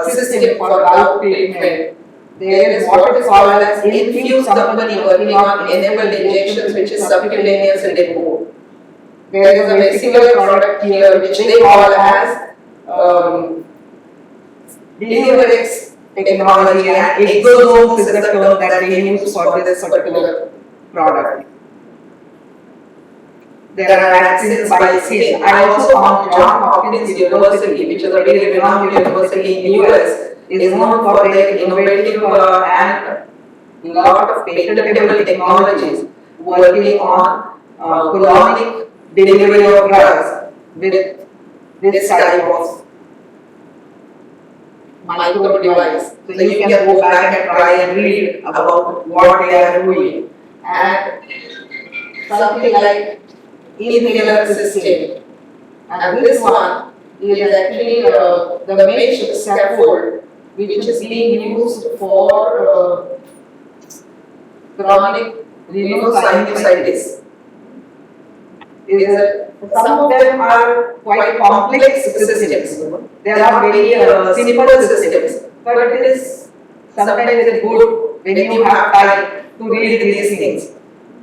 system for gout treatment. There is what is called as Infuse company working on enabled injections, which is subcutaneous depot. There is a very similar product here which they call as Deliverex technology, and exosomes is the term that they use for this particular product. There are vaccines by skin. I also found Johns Hopkins University, which is a very renowned university in the US, is known for their innovative and lot of patentable technologies working on colonic delivery of drugs with this type of micro device. So you can go back and try and read about what they are doing. And something like inhaler system. And this one is actually the mesh scaffold, which is being used for chronic rhinosinusitis. Some of them are quite complex systems. They are very simple systems, but it is sometimes good when you have time to read these things.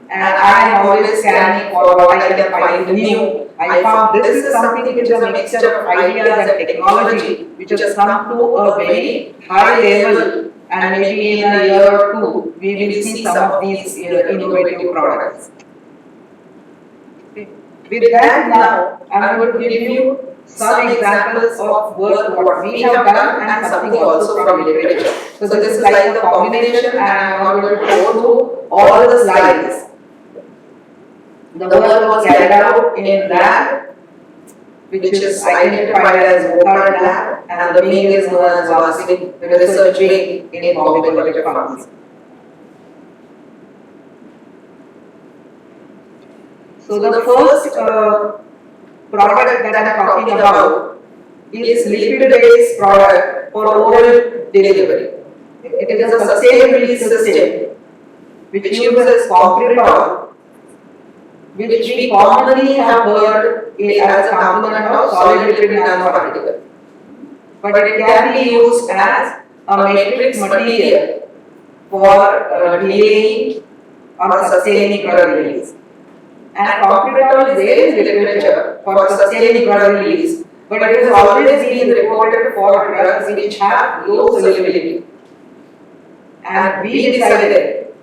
And I am always scanning for what I can find new. I found this is something which is a mixture of ideas and technology which has come to a very high level, and maybe in a year or two we will see some of these innovative products. With that, now I am going to give you some examples of work what we have done and something also from literature. So this is like a combination, and I am not going to go through all the slides. The work was carried out in lab, which is identified as Wokhard lab, and the wing is known as Vasily Research Wing in Bombay College of Pharmacy. So the first product that I am talking about is lipid-based product for oral delivery. It is a sustained release system which uses compritol, which we commonly have heard as a component of solid lipid nanoparticle. But it can be used as a matrix material for delaying or sustaining drug release. And compritol is there in literature for sustaining drug release, but it has always been reported for drugs which have low solubility. And we decided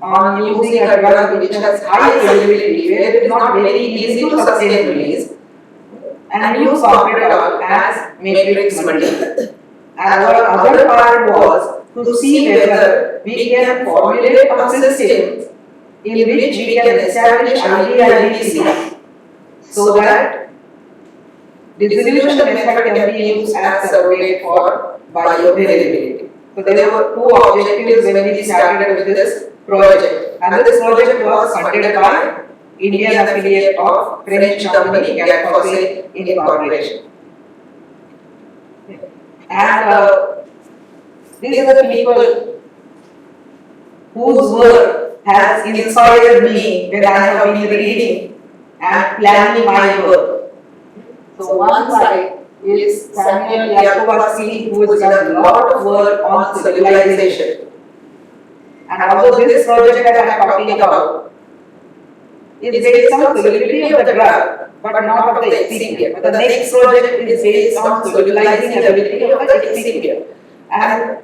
on using a drug which has high solubility, where it is not very easy to sustain release, and use compritol as matrix material. And our other part was to see whether we can formulate a system in which we can establish IDC so that dissolution method can be used as surrogate for bioavailability. So there were two objectives when we started with this project, and this project was funded by Indian affiliate of French company Gatfosse Incorporation. And these are the people whose work has inspired me when I have been reading and planning my work. So one side is Samuel Yakubowski, who has done a lot of work on solubilization. And although this project that I am talking about is based on solubility of the drug, but not of the excipient. But the next project is based on solubilizing ability of the excipient. And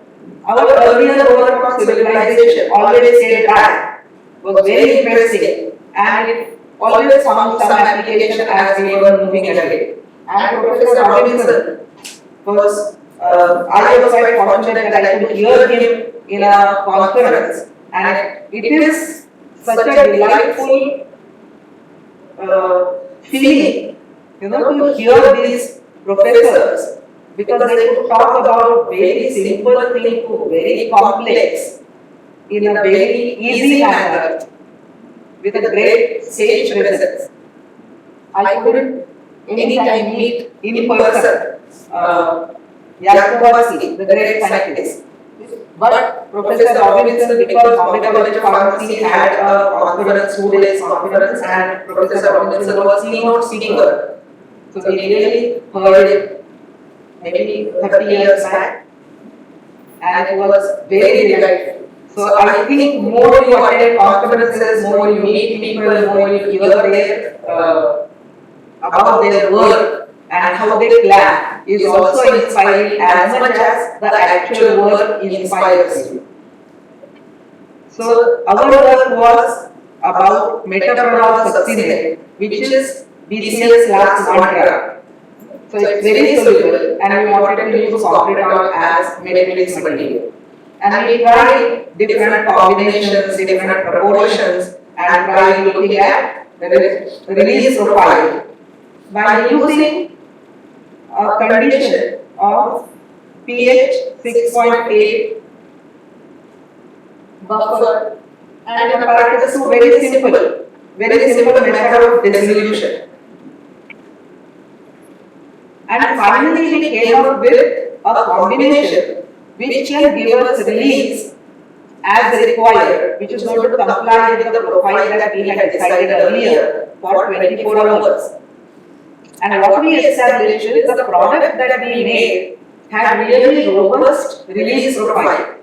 our earlier work on solubilization, always stayed back, was very interesting, and it always found some application as we were moving ahead. And Professor Robinson was, I was quite fortunate that I could hear him in a conference, and it is such a delightful feeling, to hear these professors, because they could talk about very simple things to very complex in a very easy manner with a great stage presence. I couldn't anytime meet in person Yakubowski, the great scientist. But Professor Robinson, because Bombay College of Pharmacy had a conference, 2 days conference, and Professor Robinson was keynote speaker. So we really heard it maybe 30 years back, and it was very delightful. So I think more you attend conferences, more you meet people, more you hear about their work and how they plan is also inspiring as much as the actual work inspires you. So our work was about metoprolol succinate, which is BCS class 1 drug. So it's very soluble, and we wanted to use compritol as matrix material. And we tried different combinations, different proportions, and tried looking at the release profile by using a condition of pH 6.8 buffer and apparatus to very simple method of dissolution. And finally we came up with a combination which can give us release as required, which is going to comply with the profile that we had decided earlier for 24 hours. And what we established is the product that we made had really robust release profile,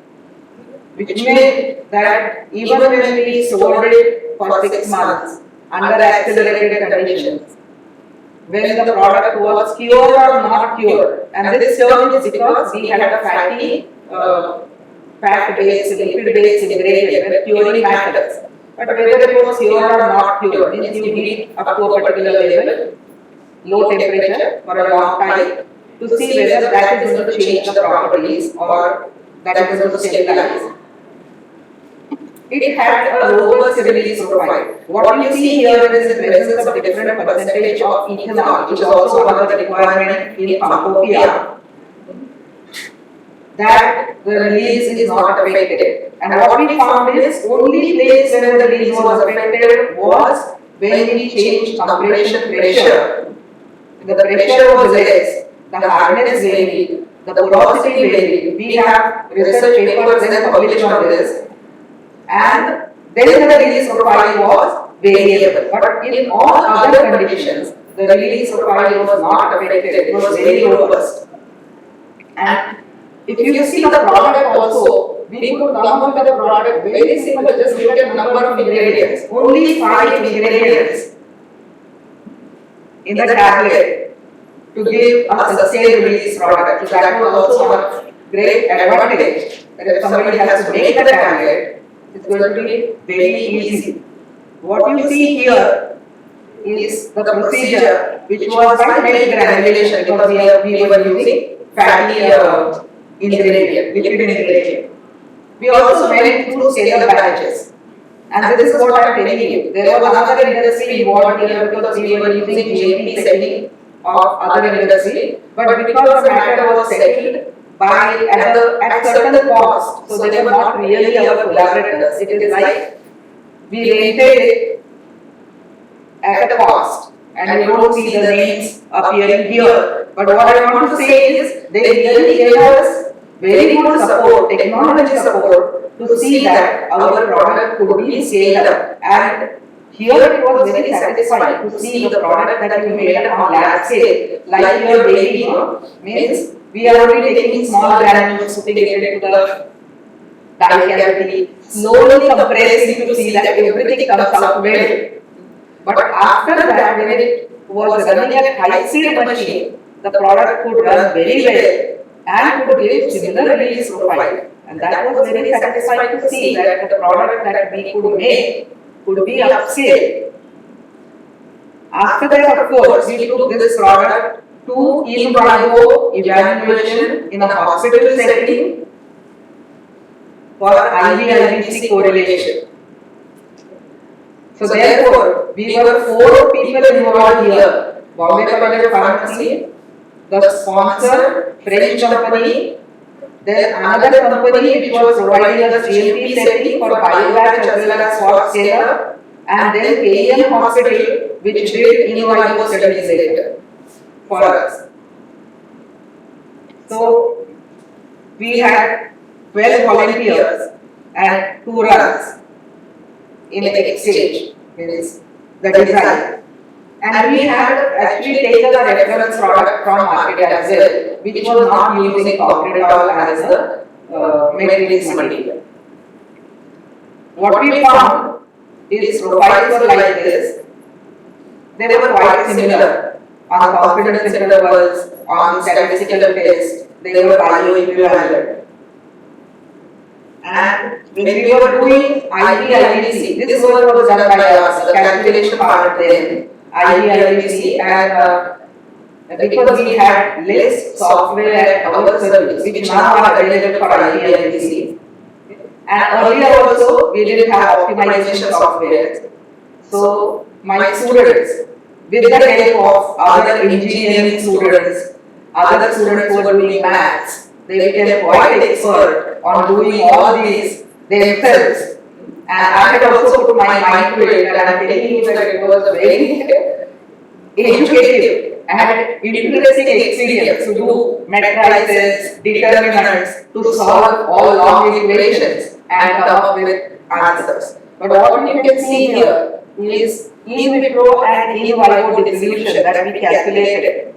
which meant that even when we stored it for 6 months under accelerated conditions, when the product was cured or not cured, and this term is because we had a fatty, fat-based, lipid-based ingredient where curing matters. But whether it was cured or not cured means you heat up to a particular level, low temperature for a long time to see whether that is going to change the properties or that is going to stabilize. It had a robust release profile. What you see here is the presence of different percentage of ethanol, which is also one of the requirements in pharmacopoeia, that the release is not affected. And what we found is only place where the release was affected was when we changed compression pressure. The pressure was less, the hardness varied, the porosity varied. We have research papers then published on this, and then the release profile was variable. But in all other conditions, the release profile was not affected. It was very robust. And if you see the product also, we could come up with a product very simple. Just look at number of ingredients. Only 5 ingredients in the tablet to give a sustained release product. So that was also a great advantage. That if somebody has to make the tablet, it's going to be very easy. What you see here is the procedure which was by milk granulation, because we were using fatty ingredient, liquid ingredient. We also went through scalar batches. And this is what I am telling you. There was another industry involved here because we were using GMP setting of other industry, but because the matter was settled by at certain cost, so they were not really our collaborators. It is like we rented it at a cost, and you don't see the names appearing here. But what I want to say is they really gave us very good support, technology support, to see that our product could be scaled up. And here it was very satisfying to see the product that you made on lab scale, like your baby, means we are only taking small granules, putting it into the dye cavity, slowly compressing to see that everything comes out well. But after that, when it was running at high speed machine, the product could run very well and could give similar release profile. And that was very satisfying to see that the product that we could make could be upscaled. After that, of course, we took this product to in vivo evaluation in a hospital setting for IV-IVC correlation. So therefore, we were 4 people involved here: Bombay College of Pharmacy, the sponsor, French company, then another company which was providing us GMP setting for biobatch as well as for scale-up, and then KEM Hospital, which did in vivo studies later for us. So we had 12 volunteers and 2 runs in the exchange, means the design. And we had actually taken a reference product from market as well, which was not using Copridol as the matrix material. What we found is profiles were like this. They were quite similar on confidence intervals, on statistical tests. They were bioequivalent. And when we were doing IV-IVC, this work was done by us, the calculation part then, IV-IVC, and because we had less software at our service, which now are available for IV-IVC, and earlier also we didn't have optimization software. So my students, with the help of other engineering students, other students who were doing maths, they became quite expert on doing all these themselves. And I had also put my mind to it, and I am telling you that it was a very educative and interesting experience to do matrices, determinants, to solve all long equations and come up with answers. But what you can see here is in vitro and in vivo dissolution that we calculated,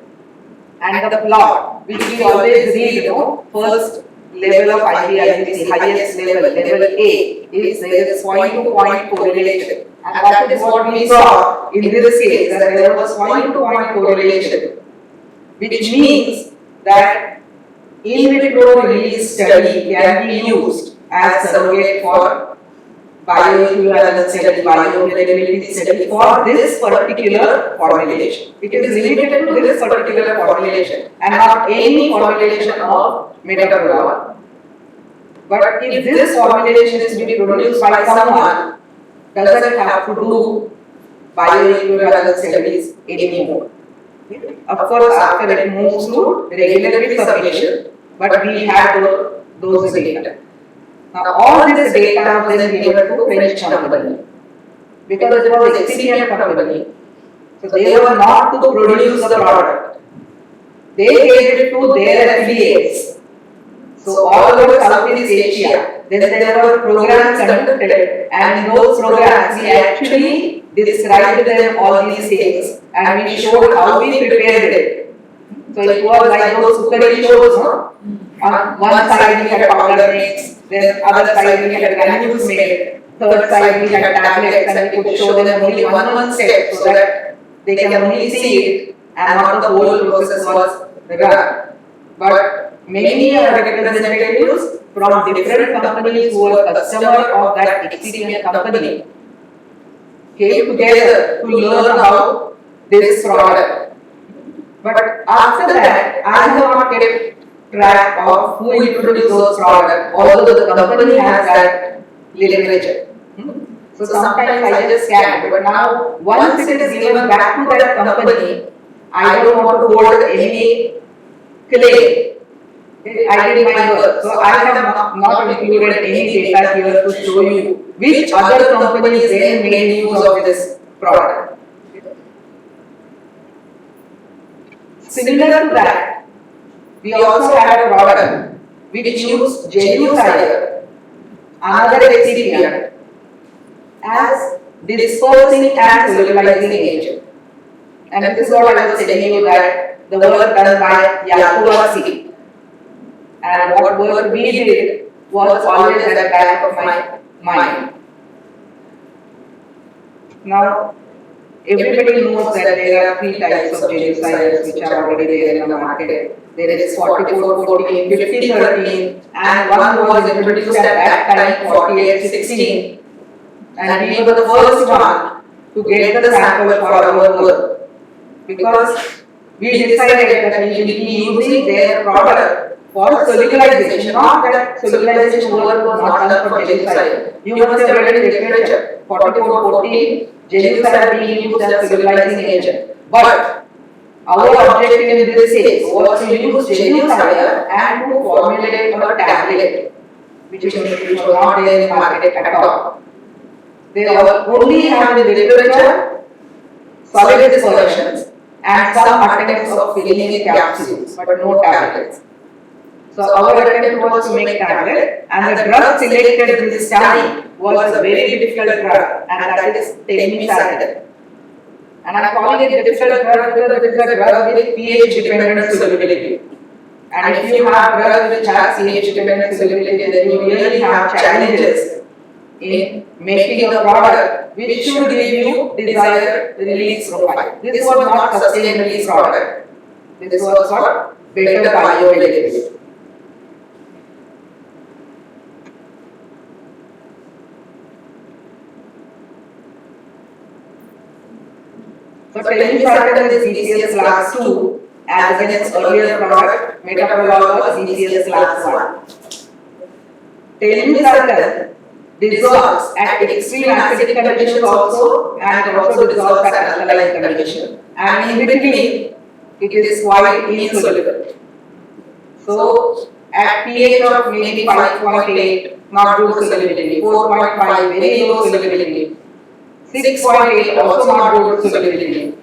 and the plot which we always read, first level of IV-IVC, highest level, level A, is there is point-to-point correlation. And that is what we saw in this case, that there was point-to-point correlation, which means that in vitro release study can be used as surrogate for bioequivalence study, bioavailability study for this particular formulation. It is limited to this particular formulation and not any formulation of metoprolol. But if this formulation is to be produced by someone, doesn't have to do bioequivalence studies anymore. Of course, after it moves to regulatory submission, but we had those data. Now, all this data was then given to French company because it was excipient company. So they were not to produce the product. they gave it to their affiliates. So all over Southeast Asia, then there were programs conducted, and in those programs we actually described them all these things, and we showed how we prepared it. So it was like those cookery shows, no? On one side we had powder mix, then other side we had granules made, third side we had tablets, and we could show them only one step so that they can only see it and not the whole process was run. But many representatives from different companies who were customer of that excipient company came together to learn about this product. But after that, I have not kept track of who introduced those products, although the company has that literature. So sometimes I just scan, but now once it is given back to that company, I don't want to hold any claim. I did my work, so I have not included any data here to show you which other companies then made use of this product. Similar to that, we also had a product which used gelucide, another excipient, as dispersing and solubilizing agent. And this is what I was telling you, that the work done by Yakuwasi. And what work we did was always at the back of my mind. Now, everybody knows that there are three types of gelucides which are already there in the market. There is 44-14, 50-13, and one was introduced at that time, 48-16. And we were the first one to get the sample for our work, because we decided that we will be using their product for solubilization, not that solubilization work was not done for gelucide. You must have read in literature, 44-14, gelucide being used as solubilizing agent. But our objective in this case was to use gelucide and to formulate a tablet, which was not there in the market at all. They only have in literature solid dispersions and some attempts of filling in capsules, but no tablets. So our attempt was to make tablet, and the drug selected this time was a very difficult drug, and that is temizide. And I am calling it difficult drug because it is a drug with pH dependent solubility. And if you have drugs which have pH dependent solubility, then you really have challenges in making a product which should give you desired release profile. This was not sustained release product. This was for better bioavailability. So telmisartan is BCS class 2 as against earlier product metoprolol was BCS class 1. Telmisartan dissolves at extreme acidic conditions also, and it also dissolves at alkaline condition. And in between, it is quite insoluble. So at pH of maybe 5.8, not good solubility, 4.5, very low solubility, 6.8 also not good solubility,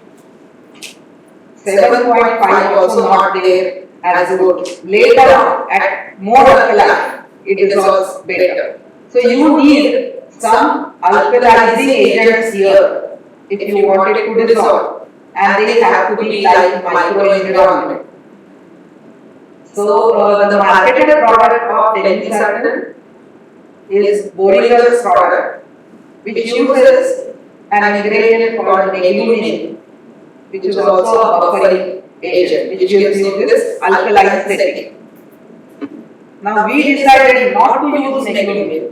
7.5 also not there as good. Later on, at more alkaline, it dissolves better. So you need some alkalizing agents here if you want it to dissolve, and they have to be like microenvironment. So the marketed product of telmisartan is Boehringer's product, which uses an ingredient called meglumine, which is also a buffering agent, which gives you this alkaline setting. Now we decided not to use meglumine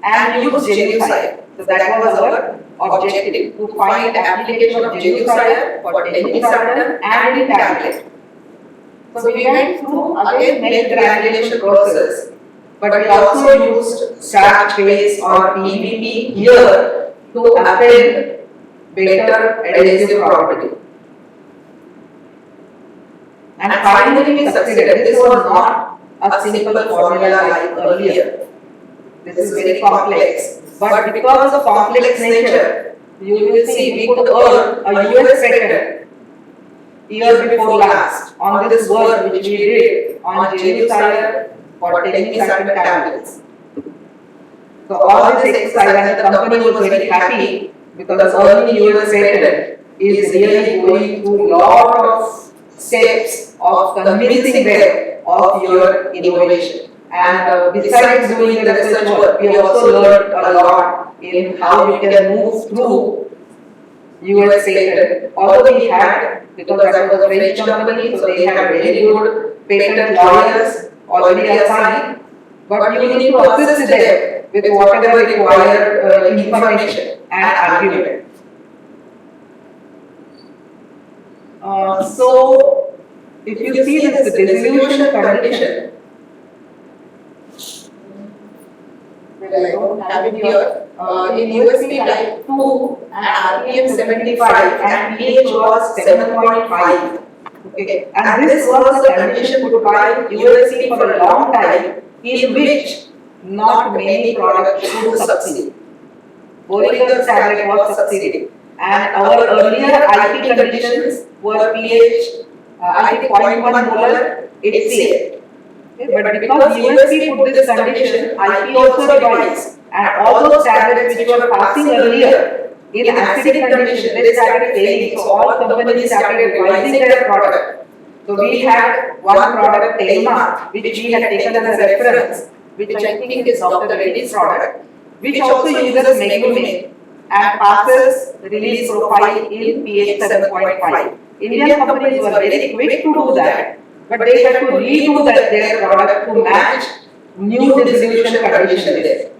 and use gelucide. So that was our objective, to find application of gelucide for telmisartan and in tablet. So we went through again milk granulation process, but we also used starch base or PVP here to append better adhesive property. And finally we succeeded. This was not a simple formula like earlier. This is very complex. But because of complex nature, you will see we could earn a US patent year before last on this work which we did on Jelusire for certain tablets. So all this exercise, and the company was very happy because earning US patent is really going through lot of steps of convincing them of your innovation. And besides doing the research work, we also learned a lot in how we can move through US patent. Although we had, because that was a French company, so they had very good patent lawyers already assigned, but you need to assist them with whatever required information and argument. So, if you see this dissolution condition, well, I don't have it here. In USP type 2 and RPM 75 and pH was 7.5. Okay. And this was the condition put by USP for a long time, in which not many products should succeed. Boehringer's tablet was succeeding, and our earlier IP conditions were pH, I think 0.1 molar HCl. Okay, but because USP put this condition, IP also revised, and all those tablets which were passing earlier in acidic condition, they started failing. So all companies started revising their product. So we had one product, Telma, which we had taken as a reference, which I think is Dr. Reddy's product, which also uses meglumine and passes release profile in pH 7.5. Indian companies were very quick to do that, but they had to redo their product to match new dissolution condition there.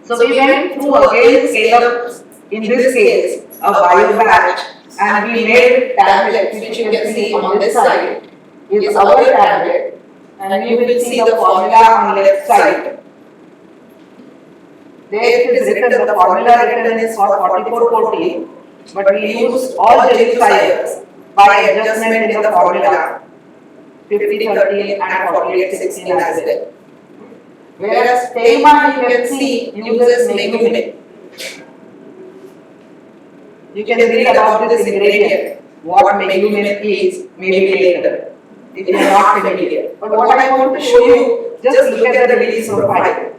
So we went through again scale up, in this case, a bio batch, and we made tablets, which you can see on this side is our tablet, and you will see the formula on left side. There it is written, the formula written is for 4440, but we used all Jelusires by adjustment in the formula 50-30 and 48-16 as well. Whereas Telma, you can see, uses meglumine. You can read about this ingredient, what meglumine is, maybe later, if you are not familiar. But what I want to show you, just look at the release profile.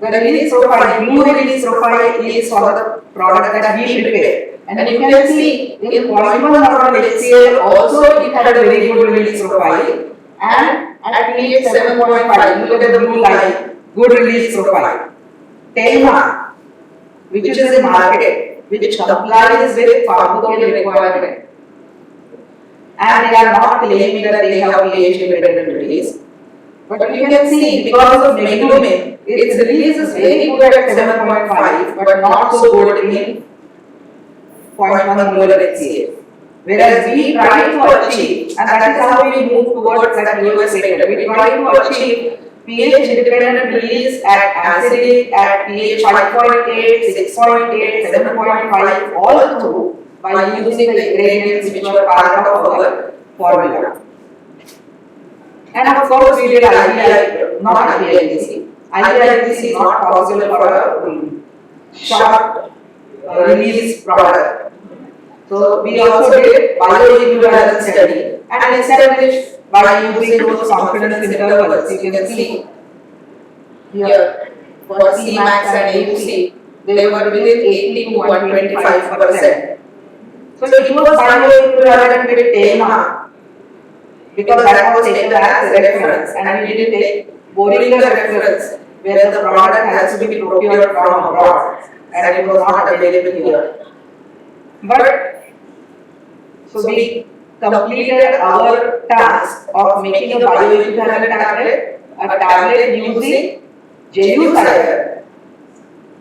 The release profile, blue release profile is for the product that we prepare. And you can see in 0.1 molar HCl also it had a very good release profile. And at pH 7.5, look at the blue line, good release profile. Telma, which is in market, which complies with pharmaceutical requirement. And they are not claiming that they have pH independent release. But you can see because of meglumine, its release is very good at 7.5, but not so good in 0.1 molar HCl. Whereas we try to achieve, and that is how we move towards that US patent, we try to achieve pH independent release at acidic, at pH 5.8, 6.8, 7.5, all through by using the ingredients which were part of our formula. And of course we did IVIC, not IVIC. IVIC is not possible for a short release product. So we also did bioequivalence study and established by using those confidence intervals. You can see here for Cmax and AUC, they were within 80 to 125%. So it was bioequivalent with Telma because that was taken as a reference, and we did take Boehringer reference where the product has to be procured from abroad and it was not available here. But so we completed our task of making a bioequivalent tablet, a tablet using Jelusire,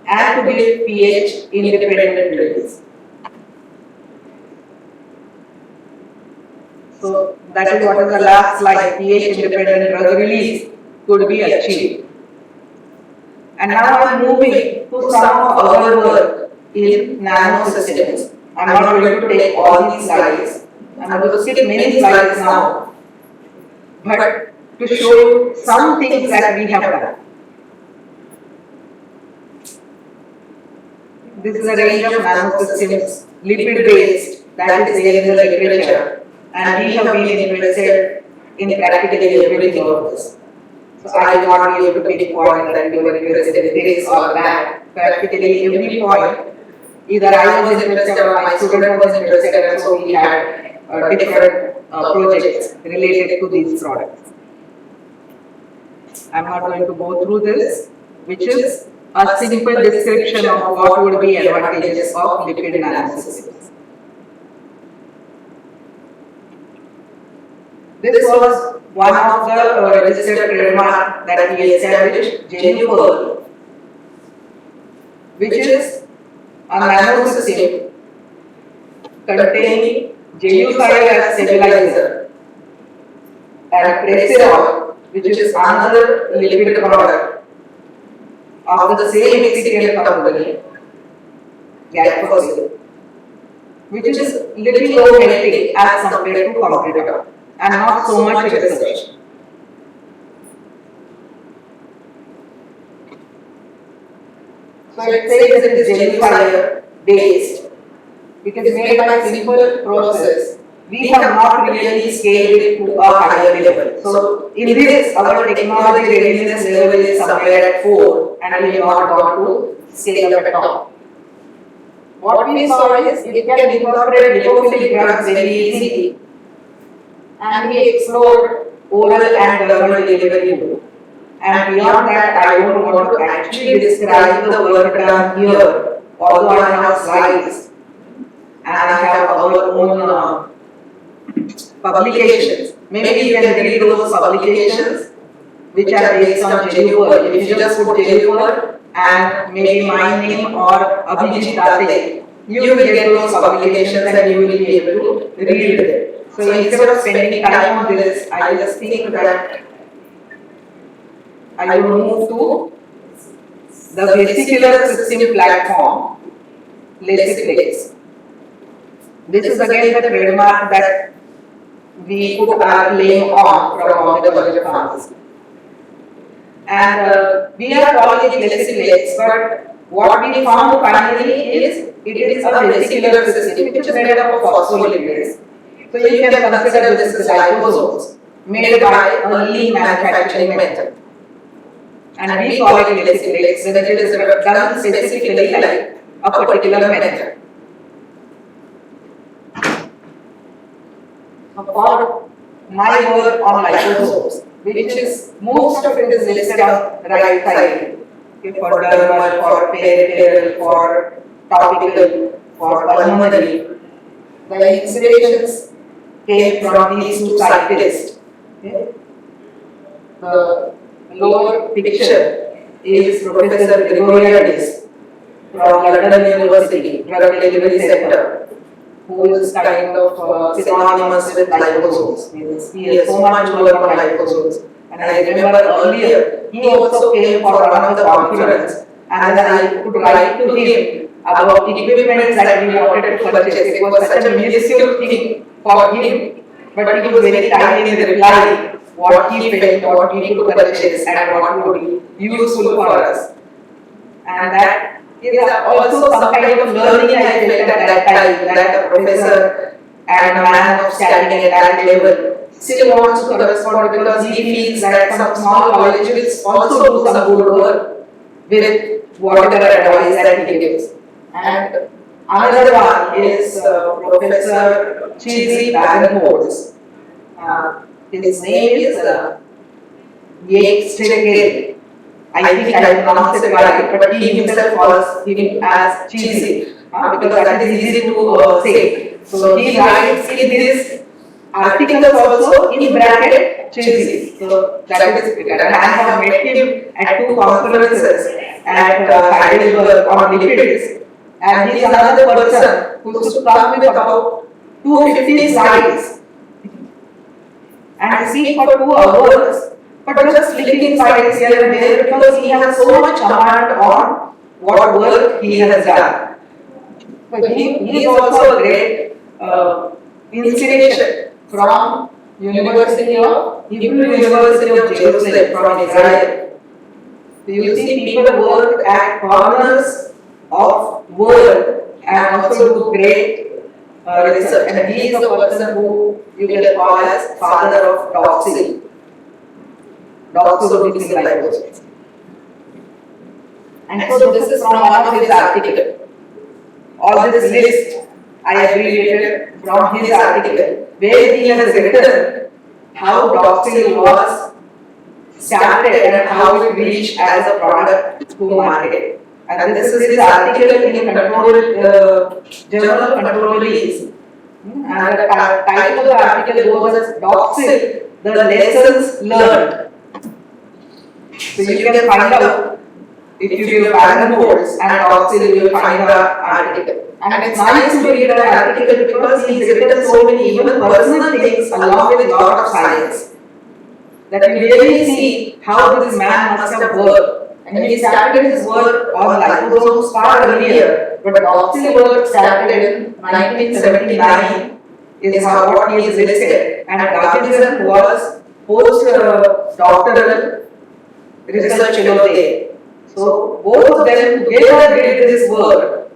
and to give pH independent release. So that is what is the last slide, pH independent drug release could be achieved. And now I am moving to some of our work in nanosystems. I am not going to take all these slides. I am going to skip many slides now, but to show you some things that we have done. This is a range of nanosystems, lipid based, that is there in the literature, and we have been interested in practically everything of this. So I will not be able to pinpoint that we were interested in this or that. Practically every point, either I was interested or my student was interested, and so we had different projects related to these products. I am not going to go through this, which is a simple description of what would be advantages of lipid nanosystems. This was one of the registered trademark that we established, Genupearl, which is a nanosystem containing genucide as stabilizer and Preserol, which is another lipid product of the same excipient company, Galfosine, which is little low melting as compared to competitor and not so much research. So it says it is genucide based. It is made by simple process. We have not really scaled it to a higher level. So in this, our technology readiness level is somewhere at 4, and we have not gone to scale up at all. What we saw is it can incorporate lipophilic drugs very easily, and we explored oral and dermal delivery too. And beyond that, I don't want to actually describe the work done here, although I have slides and I have our own publications. Maybe you can read those publications which are based on Genupearl. If you just put Genupearl and maybe my name or Abhijit Date, you will get those publications and you will be able to read them. So instead of spending time on this, I just think that I will move to the vesicular system platform, Lasiplex. This is again the trademark that we put our claim on from Bombay College of Pharmacy. And we are calling it Lasiplex, but what we found finally is it is a vesicular system which is made up of phospholipids. So you can consider this as liposomes made by a lean manufacturing method. And we call it Lasiplex when it is done specifically like a particular method. For my work on liposomes, which is most of it is listed on right side, okay, for dermal, for peripheral, for topical, for pulmonary. The inspirations came from these two scientists. Okay. The lower picture is Professor Gregoriadis from London University Drug Delivery Center, who is kind of synonymous with liposomes. He has so much work on liposomes. And I remember earlier, he also came for one of the conference, and then I could write to him about equipment that we wanted to purchase. It was such a minuscule thing for him, but he was very kind in replying what he felt, what we could purchase, and what would be useful for us. And that is also some kind of learning I felt at that time, that a professor and a man of standing at that level still wants to correspond because he feels that some small college will also do some good work with whatever advice that he gives. And another one is Professor Cheesy Bagenholz. His name is Yates. I think I pronounced it right, but he himself calls him as Cheesy because that is easy to say. So he writes in his articles also in bracket Cheesy. So that is it. And I have met him at 2 conferences at Heidelberg on lipids. And he is another person who used to come with about 250 slides and speak for 2 hours, but just flicking slides here and there because he has so much command on what work he has done. So he is also a great inspiration from University of Hebrew University of Jerusalem from Israel. So you see people work at corners of world and also do great research, and he is the person who you can call as father of doxorubicin. And so this is from one of his articles. All this list I abbreviated from his article, where he has written how doxil was started and how it reached as a product to market. And this is his article in Journal of Controllees. And the title of the article goes as Doxil, the Lessons Learned. So you can find out, if you give Bang & Olufsen and Doxil, you will find the article. And it's nice to read that article because he's written so many even personal things along with a lot of science, that you really see how this man must have worked. And he started his work on liposomes far earlier, but Doxil work started in 1979 is how what he is listed. And Gargison was post-doctoral research fellow there. So both of them together did this work,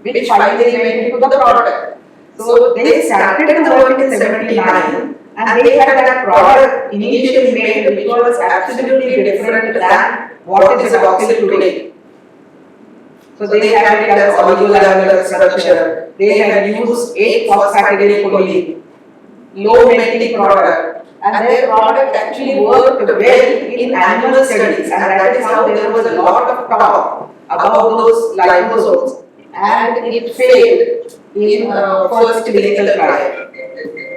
which finally went into the product. So they started the work in 79, and they had that product initially made which was absolutely different than what is Doxil today. So they had it as oligolamellar structure. They had used 8-phosphatidylcholine, low melting product, and their product actually worked well in animal studies, and that is how there was a lot of talk about those liposomes, and it failed in first clinical trial.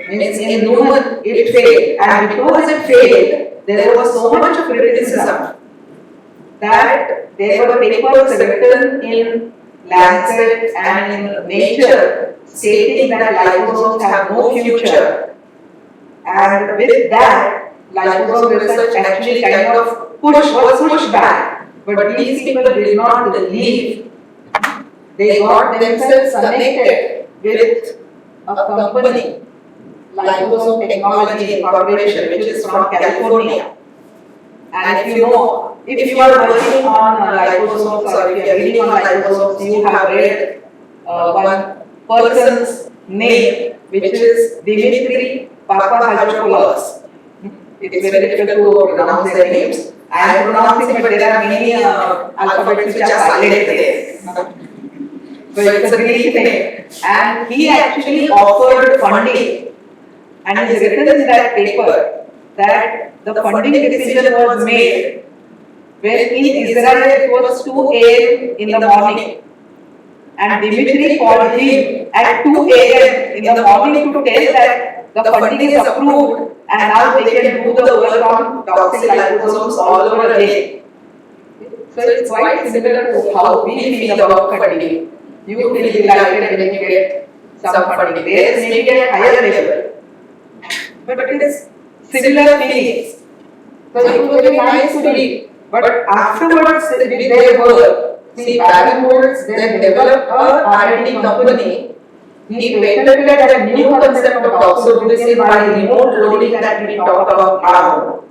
Means in human it failed, and because it failed, there was so much of criticism that there were papers written in Lancet and in Nature stating that liposomes have no future. And with that, liposome research actually kind of was pushed back. But these people did not leave. They got themselves connected with a company, Liposome Technology Incorporation, which is from California. And if you know, if you are working on liposomes or if you are reading on liposomes, you have read one person's name, which is Dimitri Papahanopoulos. It's very difficult to pronounce their names. I am pronouncing, but there are many alphabets which are silent there. So it's a Greek name. And he actually offered funding, and he's written in that paper that the funding decision was made when in Israel it was 2 a.m. in the morning. And Dimitri called him at 2 a.m. in the morning to tell that the funding is approved and now they can do the work on doxil liposomes all over again. So it's quite similar to how we feel about funding. You feel delighted when you get some funding. Theirs may be at higher level, but it is similar feelings. So it was very nice to read. But afterwards, with their work, see, Bang & Olufsen then developed a R&D company. He patented a new concept of doxorubicin by remote loading that we talk about now.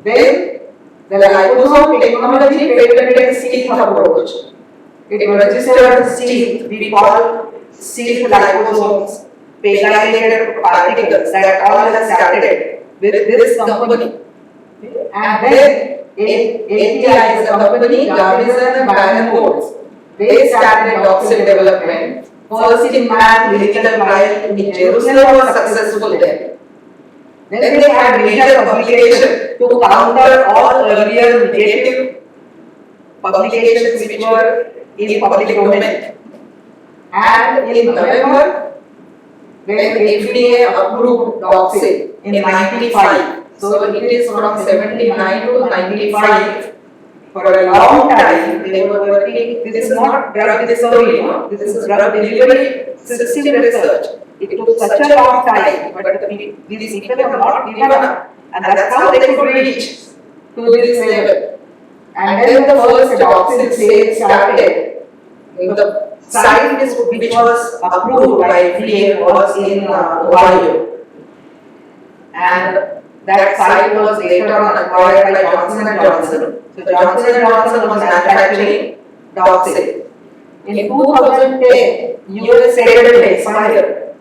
Then the liposome technology patented stealth approach. It registered stealth. We call stealth liposomes pegylated particles that all has started with this company. And then ATAL is a company, Gargison and Bang & Olufsen. They started doxil development. First in man clinical trial in Jerusalem was successful then. Then they had major publication to counter all earlier negative publications which were in public domain. And in November, when FDA approved doxil in 95. So it is from 79 to 95. For a long time, they were working. This is not drug discovery, no? This is drug delivery system research. It took such a long time, but these people have not given up. And that's how they could reach to this level. And then the first doxil sale started. The site which was approved by FDA was in Ohio. And that site was later on acquired by Johnson & Johnson. So Johnson & Johnson was manufacturing doxil. in 2010, US said it will expire.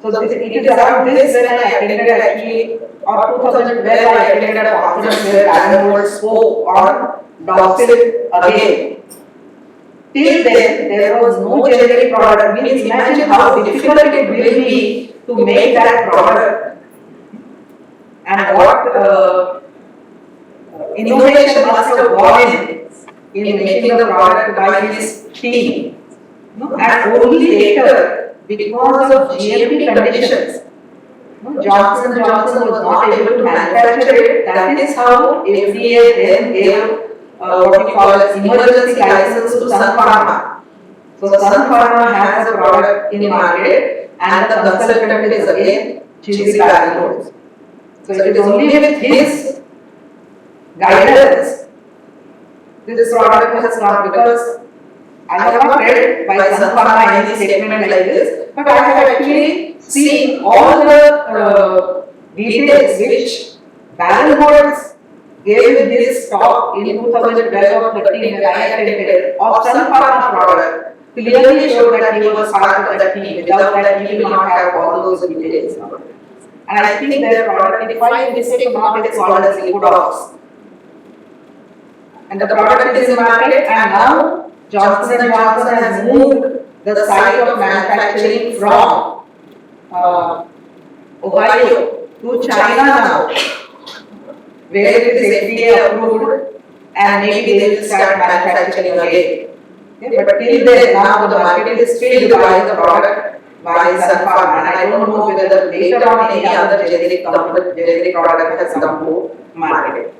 So it is around this when I attended actually, or 2012 I attended a conference where Alan spoke on doxil again. Till then, there was no generic product. Means imagine how difficult it will be to make that product, and what innovation must have gone in making the product by this team. No? And only later, because of GMP conditions, Johnson & Johnson was not able to manufacture it. That is how FDA then gave what we call as emergency license to Sun Pharma. So Sun Pharma has a product in the market, and the consultant is again Chizzy Barrymore. So it is only with his guidance this product has come, because I have not read by Sun Pharma any statement like this, but I have actually seen all the details which Barrymore gave in this talk in 2012 or 13 when I attended of Sun Pharma product. Clearly showed that he was part of that team. Without that, he will not have all those details. And I think their product, if I mistake not, is called as Liquidox. And the product is in market, and now Johnson & Johnson has moved the site of manufacturing from Ohio to China now, where it is FDA approved, and maybe they will start manufacturing again. Okay, but till then, now the market is filled by the product by Sun Pharma, and I don't know whether later on any other generic product has come to market.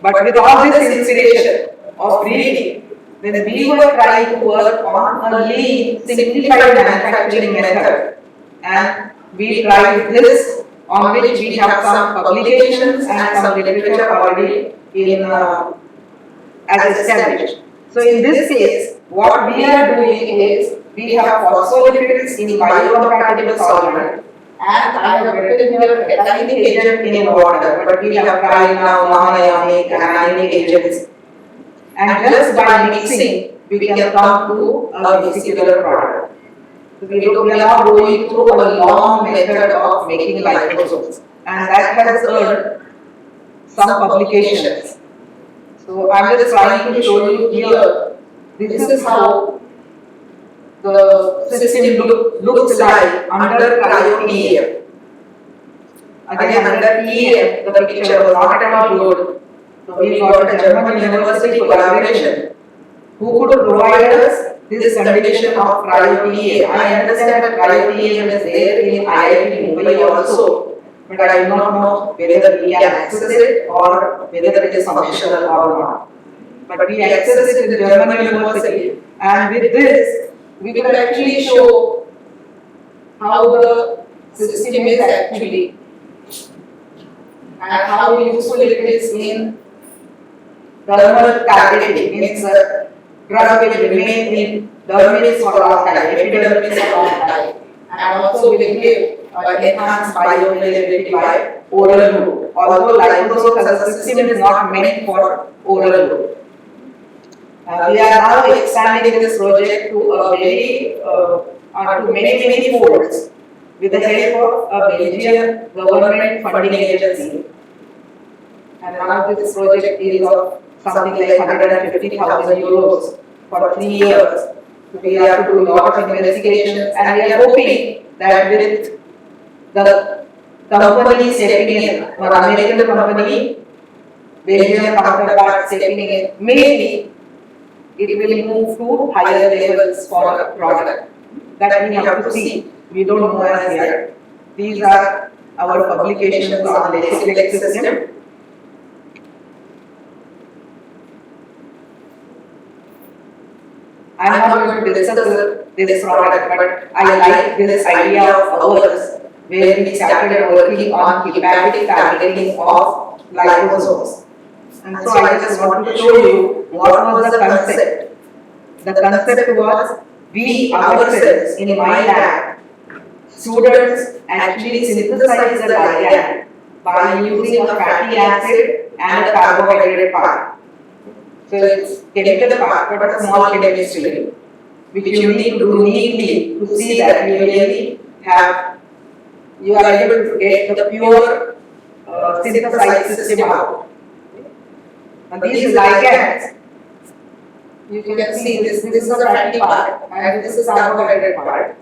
But with all this inspiration of reading, when we were trying to work on a lean, simplified manufacturing method, and we tried this, on which we have some publications and some literature already in as established. So in this case, what we are doing is, we have phospholipids in biocompatible solvent, and I have written here ethylene agent in water, but we have tried now non-ionic and ionic agents. And just by mixing, we can come to a vesicular product. So we are now going through a long method of making liposomes, and that has earned some publications. So I am just trying to show you here, this is how the system looks like under cryo-EM. Again, under EM, the picture was not at all good. So we got a German university collaboration who could provide us this condition of cryo-EM. I understand that cryo-EM is there in IIT Mumbai also, but I do not know whether we can access it or whether it is functional or not. But we access it in German university, and with this, we can actually show how the system is actually and how useful it is in thermal targeting. Means the drug will remain in dermis for a long time, epidermis for a long time, and also will give enhanced bioavailability by oral route. Although liposomes as a system is not meant for oral route. We are now expanding this project to a to many folds with the help of a Belgian government funding agency. And now this project is of something like 150,000 euros for 3 years. We have to do a lot of investigations, and we are hoping that with the company stepping in, one American company, Belgian counterpart stepping in, maybe it will move to higher levels for a product. That we have to see. We don't know as yet. These are our publications on the Lasix system. I am not going to discuss this product, but I like this idea of ours, where we started working on hepatic targeting of liposomes. And so I just want to show you what was the concept. The concept was, we ourselves in my lab, students actually synthesize the ligand by using a fatty acid and a carbohydrate part. So it's chemical part, but a small chemistry. which you need to do neatly to see that you really you are able to get the pure synthesized system out. And these ligands, you can see this is the fatty part and this is carbohydrate part.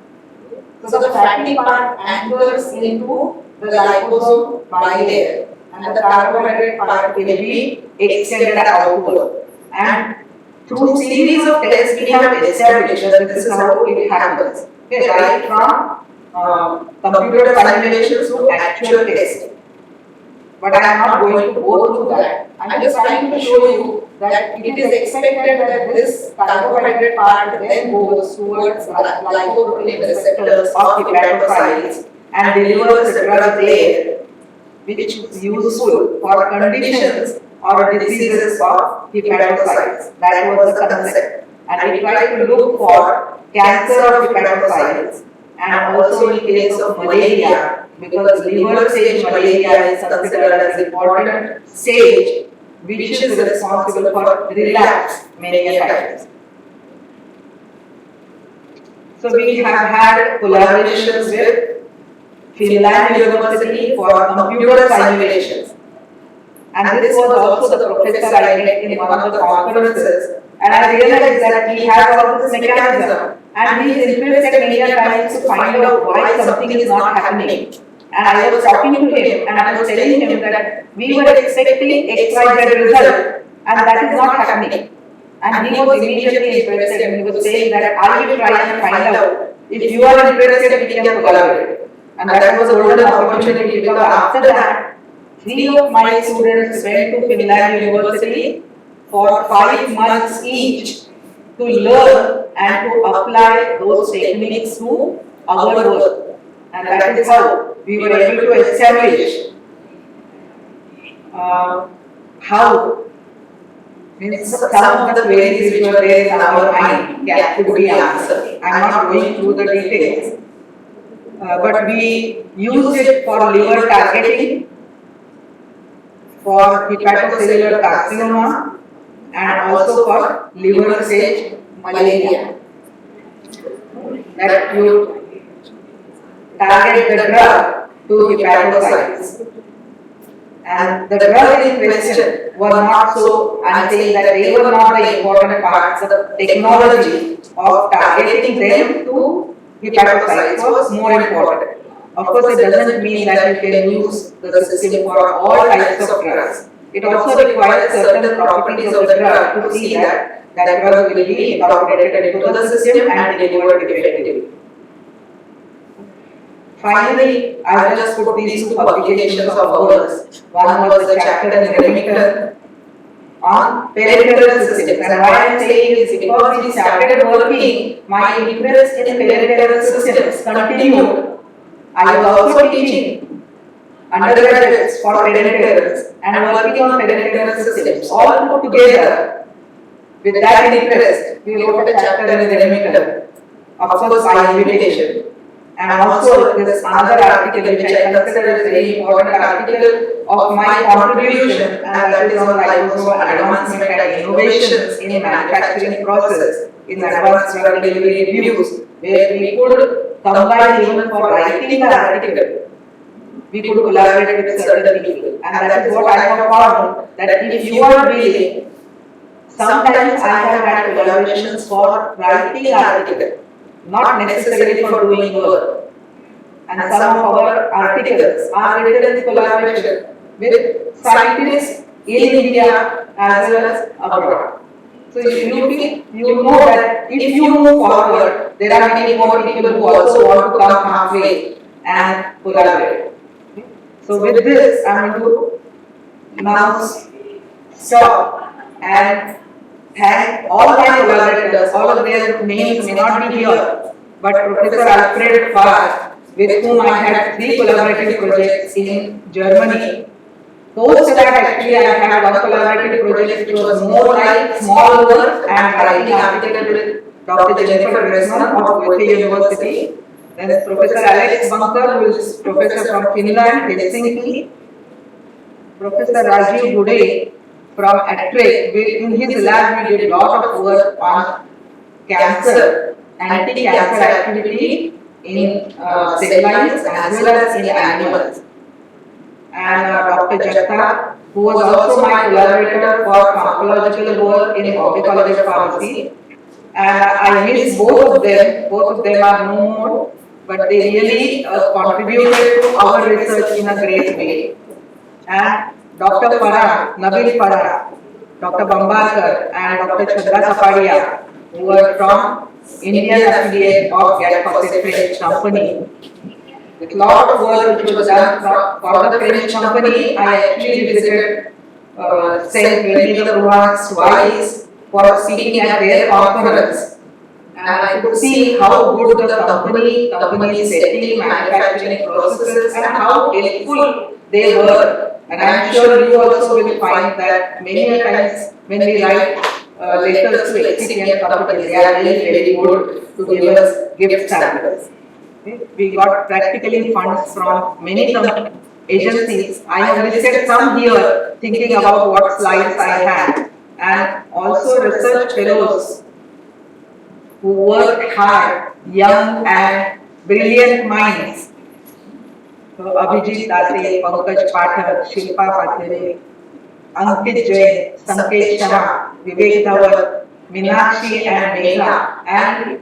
So the fatty part anchors into the liposome bilayer and the carbohydrate part will be extended outward. And through series of tests we have established that this is how it happens. Okay, right from computer simulations to actual testing. But I am not going to go through that. I am just trying to show you that it is expected that this carbohydrate part then goes towards lipoprotein receptors of hepatocytes and delivers the drug there, which is useful for conditions or diseases of hepatocytes. That was the concept. And we tried to look for cancer of hepatocytes and also in case of malaria, because liver stage malaria is considered as an important stage which is responsible for relapse many times. So we have had collaborations with Finland University for computer simulations. And this was also the professor I met in one of the conferences. And I realized that he has all this mechanism and he is interested many times to find out why something is not happening. And I was talking to him and I was telling him that we were expecting XYZ result and that is not happening. And he was immediately interested and he was saying that I will try and find out. If you are interested, we can collaborate. And that was a golden opportunity because after that, 3 of my students went to Finland University for 5 months each to learn and to apply those techniques to our work. And that is how we were able to establish how some of the queries which were there in our mind could be answered. I am not going through the details, but we used it for liver targeting, for hepatocellular carcinoma, and also for liver stage malaria. That you target the drug to hepatocytes. And the drug in question was not so, I am saying that they were not the important parts. The technology of targeting them to hepatocytes was more important. Of course, it doesn't mean that you can use the system for all types of drugs. It also requires certain properties of the drug to see that that drug will be incorporated into the system and delivered effectively. Finally, I have just put these 2 publications of ours. One was the chapter in Remington on peripheral systems. And why I am saying is because we started working, my interest in peripheral systems continued. I was also teaching undergraduates for peripherals and working on peripheral systems. All put together, with that interest, we wrote a chapter in Remington, of course by invitation. And also this another article which I consider is a very important article of my contribution, and that is on liposome advancement and innovations in manufacturing process in advanced drug delivery reviews, where we could combine even for writing the article, we could collaborate with certain people. And that is what I have found, that if you are willing, sometimes I have had collaborations for writing article, not necessarily for doing work. And some of our articles are written in collaboration with scientists in India as well as abroad. So you know that if you move forward, there are many more people who also want to come halfway and collaborate. So with this, I am going to now stop and thank all my collaborators. All of their names may not be here, but Professor Alfred Farr, with whom I had 3 collaborative projects in Germany. Post that, actually I had one collaborative project which was more like small work and writing article with Dr. Jennifer Dressman of Goethe University. Then Professor Alex Bunker, who is professor from Finland, Helsinki. Professor Rajiv Gude from Attrek. In his lab we did a lot of work on cancer anti-cancer activity in cell lines as well as in animals. And Dr. Jatta, who was also my collaborator for pharmacological work in Bombay College of Pharmacy. And I miss both of them. Both of them are no more, but they really contributed to our research in a great way. And Dr. Farah, Nabil Farah, Dr. Bambarkar, and Dr. Chandra Kapadia, who were from Indian affiliate of Gas French Company. With a lot of work which was done for the French company, I actually visited Saint Denis de Provence twice for speaking at their conference. And I could see how good the company's setting, manufacturing processes, and how helpful they were. And I'm sure you also will find that many a times when we write letters to excipient companies, they are really very good to give us gift samples. We got practically funds from many agencies. I have listed some here, thinking about what slides I had, and also research fellows who worked hard, young and brilliant minds. So Abhijit Dase, Pankaj Pathak, Shilpa Pathare, Ankit Jain, Sanket Shah, Vivek Dhawar, Meenakshi and Megha, and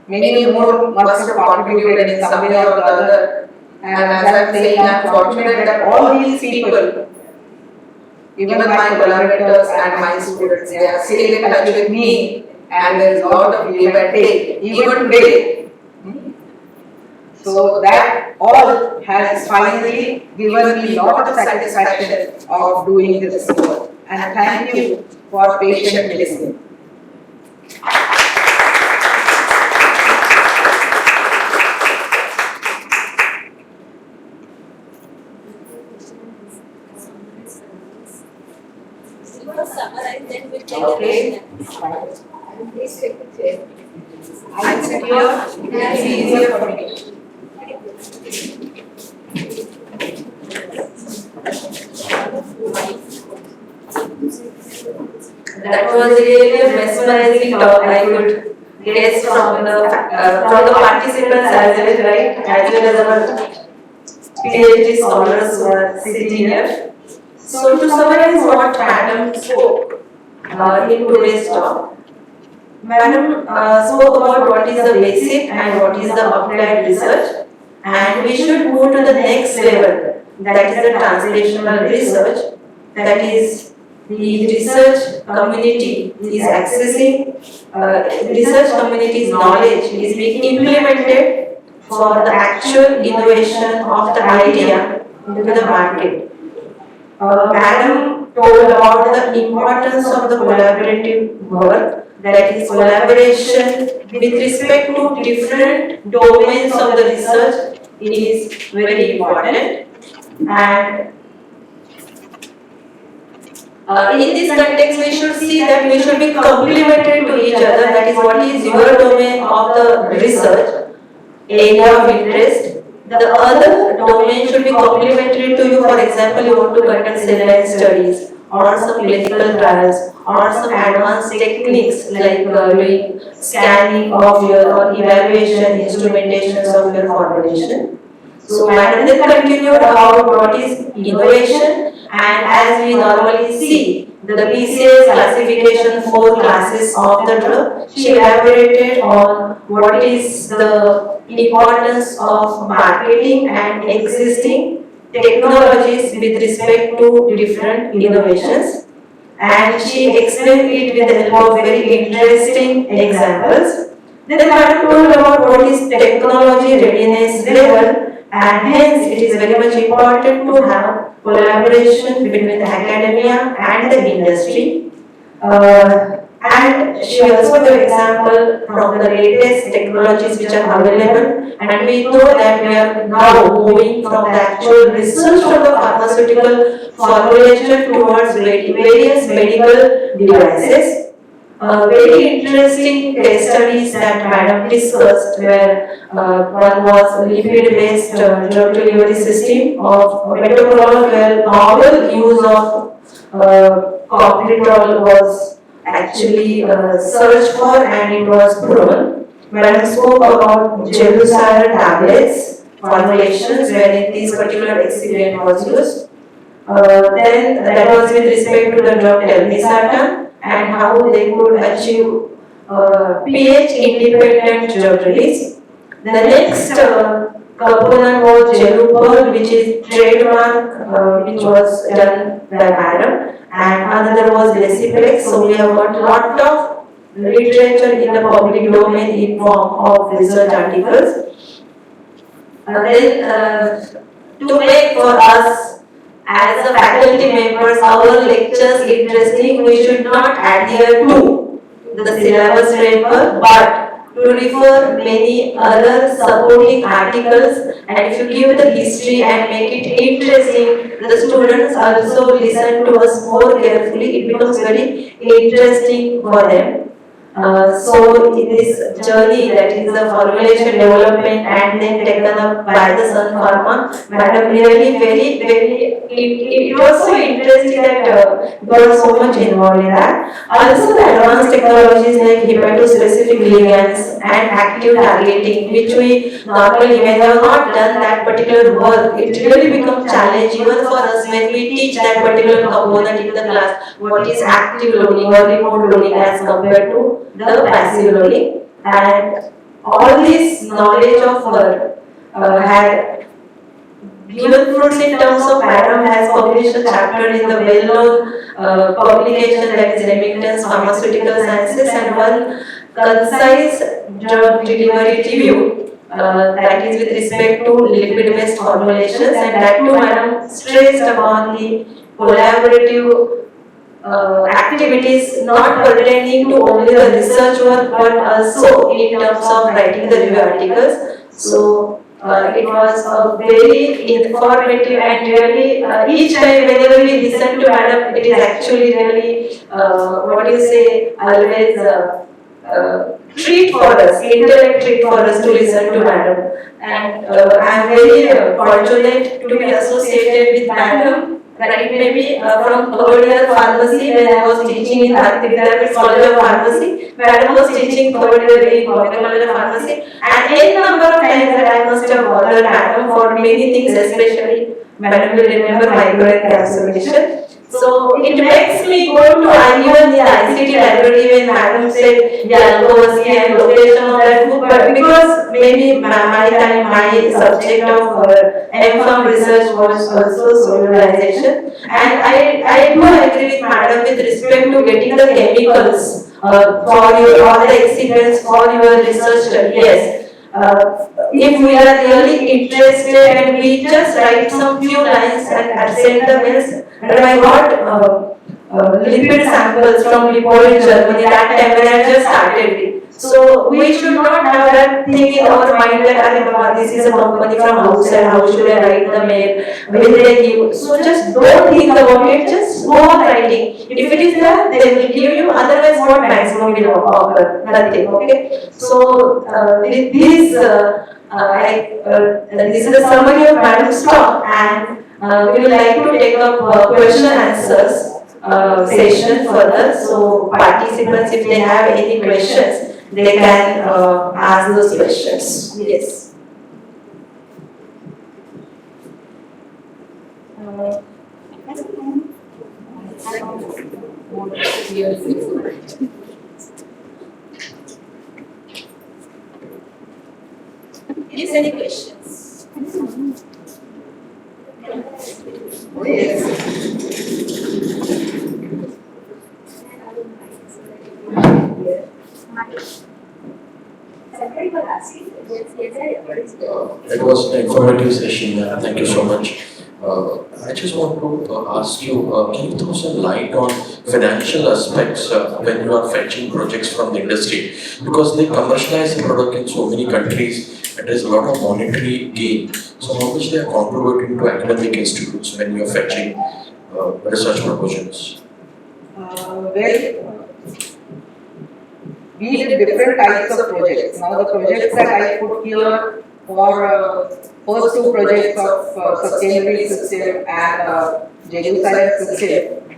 many more must have contributed in some way or the other. And as I'm saying, I'm fortunate that all these people, even my collaborators and my students, they are still in touch with me, and there is a lot of give and take, even today. So that all has finally given me a lot of satisfaction of doing this work. And thank you for patient listening. Okay. Please take the chair. I sit here, it's easier for me. That was really a mesmerizing talk. I could guess from the participants as well, right? As well as our PhD scholars who are sitting here. So to summarize what Madam spoke in today's talk, Madam spoke about what is the basic and what is the applied research, and we should move to the next level, that is the translational research, that is the research community is accessing, research community's knowledge is being implemented for the actual innovation of the idea into the market. Madam told about the importance of the collaborative work, that is collaboration with respect to different domains of the research is very important. And in this context, we should see that we should be complementary to each other. That is, what is your domain of the research area of interest. The other domain should be complementary to you. For example, you want to conduct cell line studies or some clinical trials or some advanced techniques like doing scanning of your or evaluation instrumentations of your formulation. So, Madam then continued about what is innovation, and as we normally see, the PCS classification 4 classes of the drug, she elaborated on what is the importance of marketing and existing technologies with respect to different innovations, and she explained it with the help of very interesting examples. Then Madam told about what is technology readiness level, and hence it is very much important to have collaboration between academia and the industry. And she also gave example from the latest technologies which are available, and we know that we are now moving from the actual research of the pharmaceutical formulation towards various medical devices. Very interesting case studies that Madam discussed, where one was lipid-based drug delivery system of metoprolol, where novel use of copritol was actually searched for and it was proven. Madam spoke about Jerusalem tablets formulations wherein this particular excipient was used. Then that was with respect to the drug telmisartan and how they could achieve pH independent drug release. The next component was Jelupol, which is trademark, which was done by Madam, and another was Lesiplex. So we have got lot of literature in the public domain in form of research articles. To make for us as a faculty members our lectures interesting, we should not adhere to the syllabus framework, but to refer many other supporting articles, and if you give the history and make it interesting, the students also listen to us more carefully, it becomes very interesting for them. So in this journey, that is the formulation development and then taken up by the Sun Pharma, Madam really it was so interesting that got so much involved in that. Also the advanced technologies like hepatospecific ligands and active targeting, which we normally when we have not done that particular work, it really becomes challenge even for us when we teach that particular component in the class, what is active loading or remote loading as compared to the passive loading. And all this knowledge of her had given fruits in terms of Madam has published a chapter in the well-known publication that is Remington's Pharmaceutical Sciences, and one concise drug delivery review that is with respect to lipid-based formulations, and that too Madam stressed upon the collaborative activities not pertaining to only the research work but also in terms of writing the review articles. So it was a very informative and really each time whenever we listen to Madam, it is actually really what do you say, always treat for us, intellect treat for us to listen to Madam. And I am very fortunate to be associated with Madam. Right, maybe from third year pharmacy when I was teaching in Bharati Vidyapeeth College of Pharmacy, Madam was teaching third year in College of Pharmacy, and n number of times that I must have bothered Madam for many things, especially Madam will remember microencapsulation. So it makes me go to even the ICT library when Madam said Yalkovsky and location of that book, but because maybe my time, my subject of M.Pharm research was also solubilization, and I do agree with Madam with respect to getting the chemicals for your all the excipients for your research study. Yes. If we are really interested and we just write some few lines and send the mails, and I got lipid samples from Lipol in Germany that time when I just started it. So we should not have that thing in our mind that this is a company from outside, how should I write the mail, will they give? So just don't think about it, just go on writing. If it is there, they will give you, otherwise what maximum will occur? Nothing, okay? So this is the summary of Madam's talk, and we would like to take up question answers session further. So participants, if they have any questions, they can ask those questions. Yes. Yes, any questions? It was an informative session. Thank you so much. I just want to ask you, can you throw some light on financial aspects when you are fetching projects from the industry? Because they commercialize the product in so many countries and there's a lot of monetary gain. So how much they are contributing to academic institutes when you are fetching research proposals? We did different types of projects. Now the projects that I put here for first two projects of sustainability system and Jerusalem system,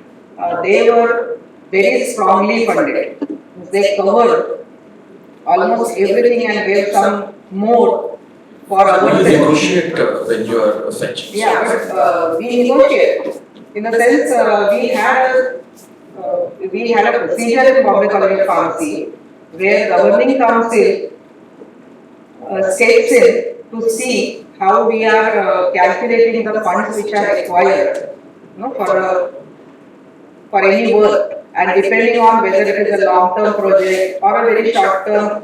they were very strongly funded. They covered almost everything and gave some more for You ourselves. negotiate when you are fetching. Yeah, but we negotiate. In the sense, we had a procedure in Bombay College of Pharmacy where governing council steps in to see how we are calculating the funds which are required, for any work, and depending on whether it is a long-term project or a very short-term,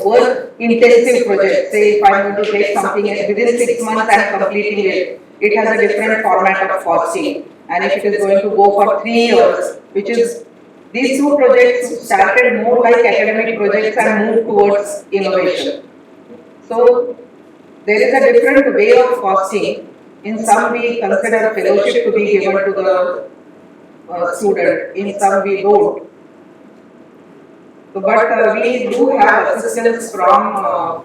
work intensive project. Say if I am going to take something within 6 months and completing it, it has a different format of costing. And if it is going to go for 3 years, which is these two projects started more like academic projects and moved towards innovation. So there is a different way of costing. In some we consider fellowship to be given to the student, in some we don't. So, but we do have assistance from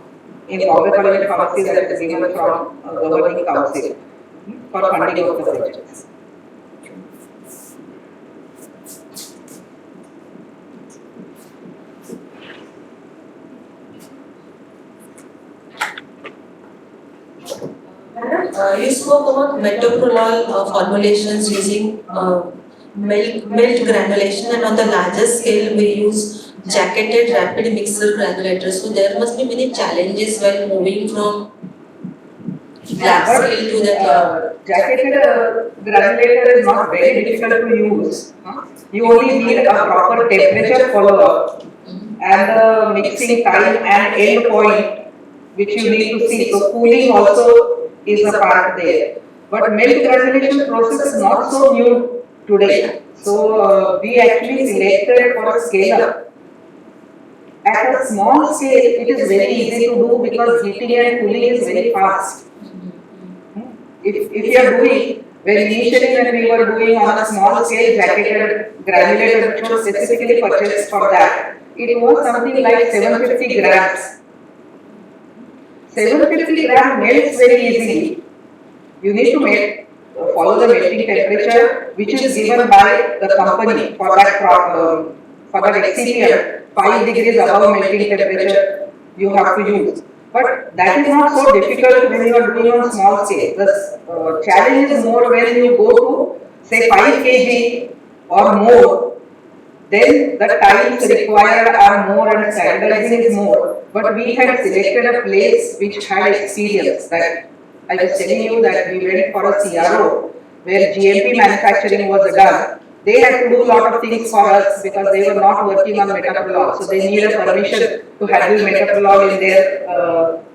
in Bombay College of Pharmacy that is given from governing council for funding of the projects. You spoke about metoprolol formulations using melt granulation, and on the larger scale we use jacketed rapid mixer granulators. So there must be many challenges while moving from that scale to that. Jacketed granulator is not very difficult to use. You only need a proper temperature follow-up and the mixing time and end point which you need to see. So cooling also is a part there. But melt granulation process is not so new today. So we actually selected for scale up. At a small scale, it is very easy to do because heating and cooling is very fast. If you are doing, when we were doing on a small scale jacketed granulator which was specifically purchased for that, it was something like 750 grams. 750 grams melts very easily. You need to follow the melting temperature which is given by the company for that excipient. 5 degrees above melting temperature you have to use. But that is not so difficult when you are doing on small scale. The challenge is more when you go to say 5 kg or more, then the times required are more and standardizing is more. But we had selected a place which had experience. That I was telling you that we went for a CRO where GMP manufacturing was done. They had to do a lot of things for us because they were not working on metoprolol. So they needed permission to handle metoprolol in their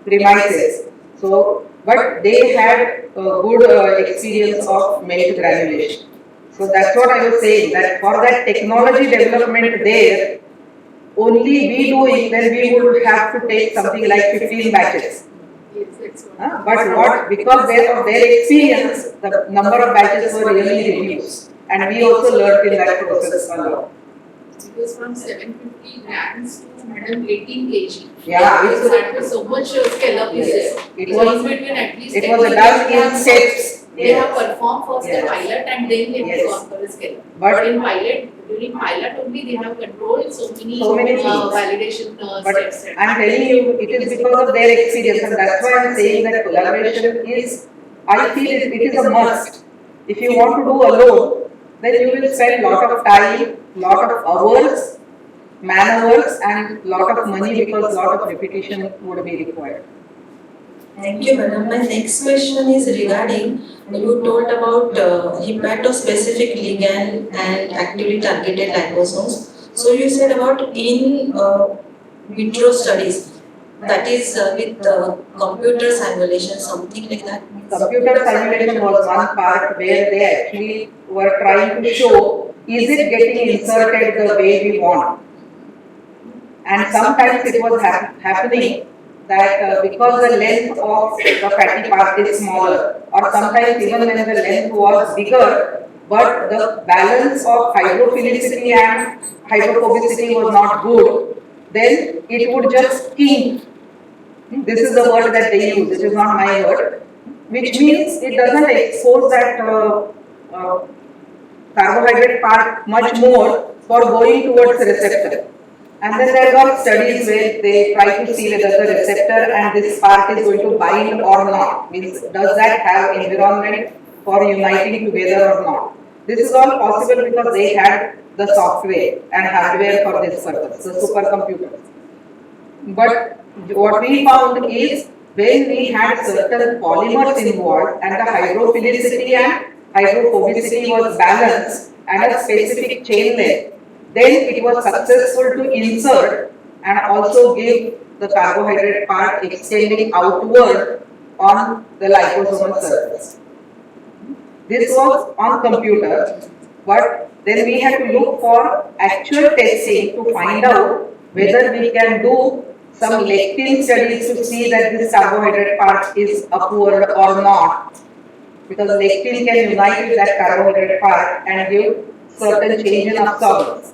premises. So, but they had a good experience of melt granulation. So that's what I was saying, that for that technology development there, only we doing, then we would have to take something like 15 batches. But because of their experience, the number of batches were really reduced. And we also learned in that process a lot. It was from 750 grams to 118 kg. Yeah, that was so much scale up is there. It was between at least it was done in steps. They have performed first the Yes. pilot and then they Yes. have gone for the scale up. But during pilot only they have controlled so many things. validation But steps. I'm telling you, it is because of their experience, and that's why I'm saying that collaboration is, I feel it is a must. If you want to do alone, then you will spend lot of time, lot of hours, man hours, and lot of money because lot of repetition would be required. Thank you, madam. My next question is regarding, you told about hepatospecific ligand and actively targeted liposomes. So you said about in vitro studies, that is with computer simulation, something like that. Computer simulation was one part where they actually were trying to show, is it getting inserted the way we want? And sometimes it was happening that because the length of the fatty part is smaller, or sometimes even when the length was bigger, but the balance of hydrophilicity and hydrophobicity was not good, then it would just kink. This is the word that they use, it is not my word, which means it doesn't expose that carbohydrate part much more for going towards the receptor. And then there are studies where they try to see whether the receptor and this part is going to bind or not. Means, does that have environment for uniting together or not? This is all possible because they had the software and hardware for this purpose, the supercomputer. But what we found is when we had certain polymers involved and the hydrophilicity and hydrophobicity was balanced and a specific chain length, then it was successful to insert and also give the carbohydrate part extending outward on the liposomal surface. This was on computer, but then we had to look for actual testing to find out whether we can do some lectin studies to see that this carbohydrate part is upward or not. Because lectin can unite with that carbohydrate part and give certain change in absorbance.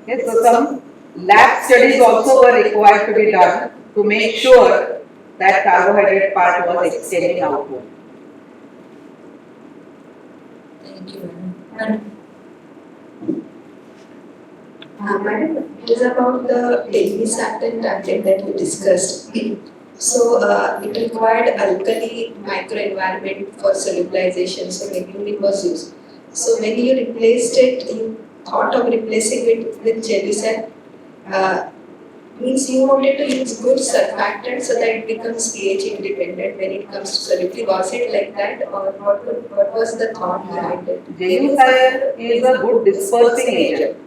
Okay, so some lab studies also were required to be done to make sure that carbohydrate part was extending outward. Thank you, madam. Madam, it is about the telmisartan tablet that you discussed. So it required alkali microenvironment for solubilization, so regularly was used. So when you replaced it, you thought of replacing it with Gelucel. Means you wanted to use good surfactant so that it becomes pH independent when it comes to solubility. Was it like that, or what was the thought behind it? Gelucil is a good dispersing agent.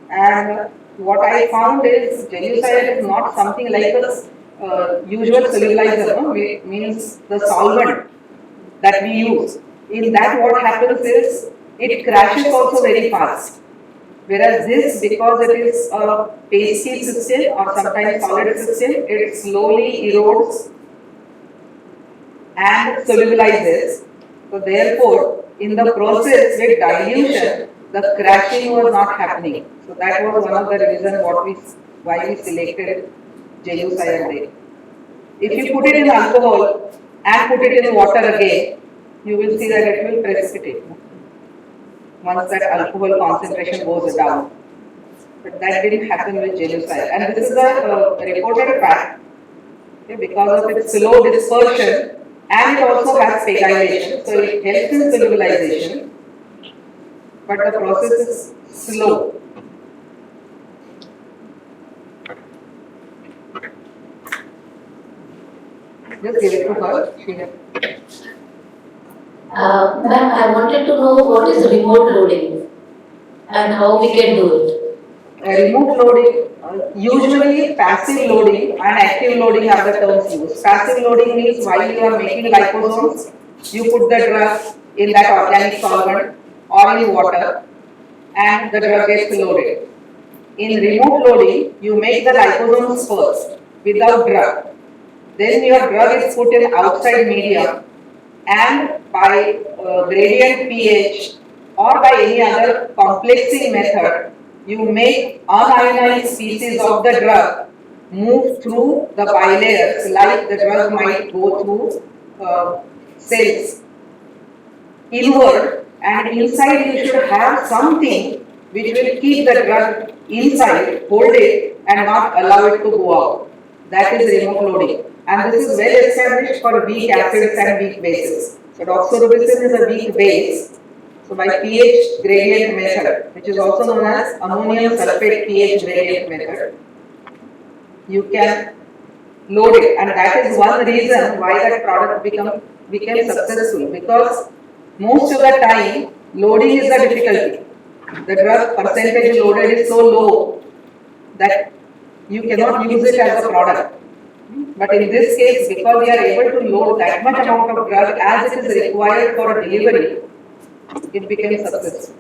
And what I found is Gelucil is not something like a usual solubilizer, no? Means the solvent that we use. In that what happens is it crashes also very fast. Whereas this, because it is a pasty system or sometimes solid system, it slowly erodes and solubilizes. So therefore, in the process with dilution, the crashing was not happening. So that was one of the reasons why we selected Gelucil there. If you put it in alcohol and put it in water again, you will see that it will precipitate once that alcohol concentration goes down. But that didn't happen with Gelucil. And this is a reported fact, okay, because of its slow dispersion and it also has pegylation. So it helps in solubilization, but the process is slow. Just give it to her. Ma'am, I wanted to know what is remote loading and how we can do it. Remote loading, usually passive loading and active loading are the terms used. Passive loading means while you are making liposomes, you put the drug in that organic solvent or in water and the drug gets loaded. In remote loading, you make the liposomes first without drug. Then your drug is put in outside medium and by gradient pH or by any other complexing method, you make unionized species of the drug move through the bilayers like the drug might go through cells inward, and inside you should have something which will keep the drug inside, hold it and not allow it to go out. That is remote loading. And this is well established for weak acids and weak bases. So doxorubicin is a weak base. So by pH gradient method, which is also known as ammonium sulfate pH gradient method, you can load it, and that is one reason why that product became successful, because most of the time loading is the difficulty. The drug percentage loaded is so low that you cannot use it as a product. But in this case, because we are able to load that much amount of drug as it is required for delivery, it became successful.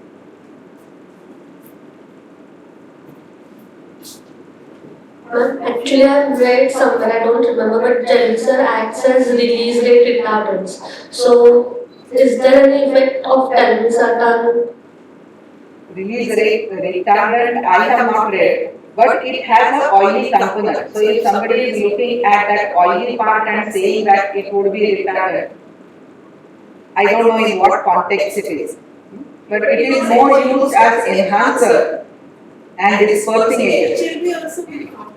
Actually, I read somewhere, I don't remember, but Gelucil acts as release rate retardants. So, is there any effect of telmisartan? Release rate retardant, I have not read, but it has an oily component. So if somebody is looking at that oily part and saying that it would be retardant, I don't know in what context it is. But it is more used as enhancer and dispersing agent. HLB also very common.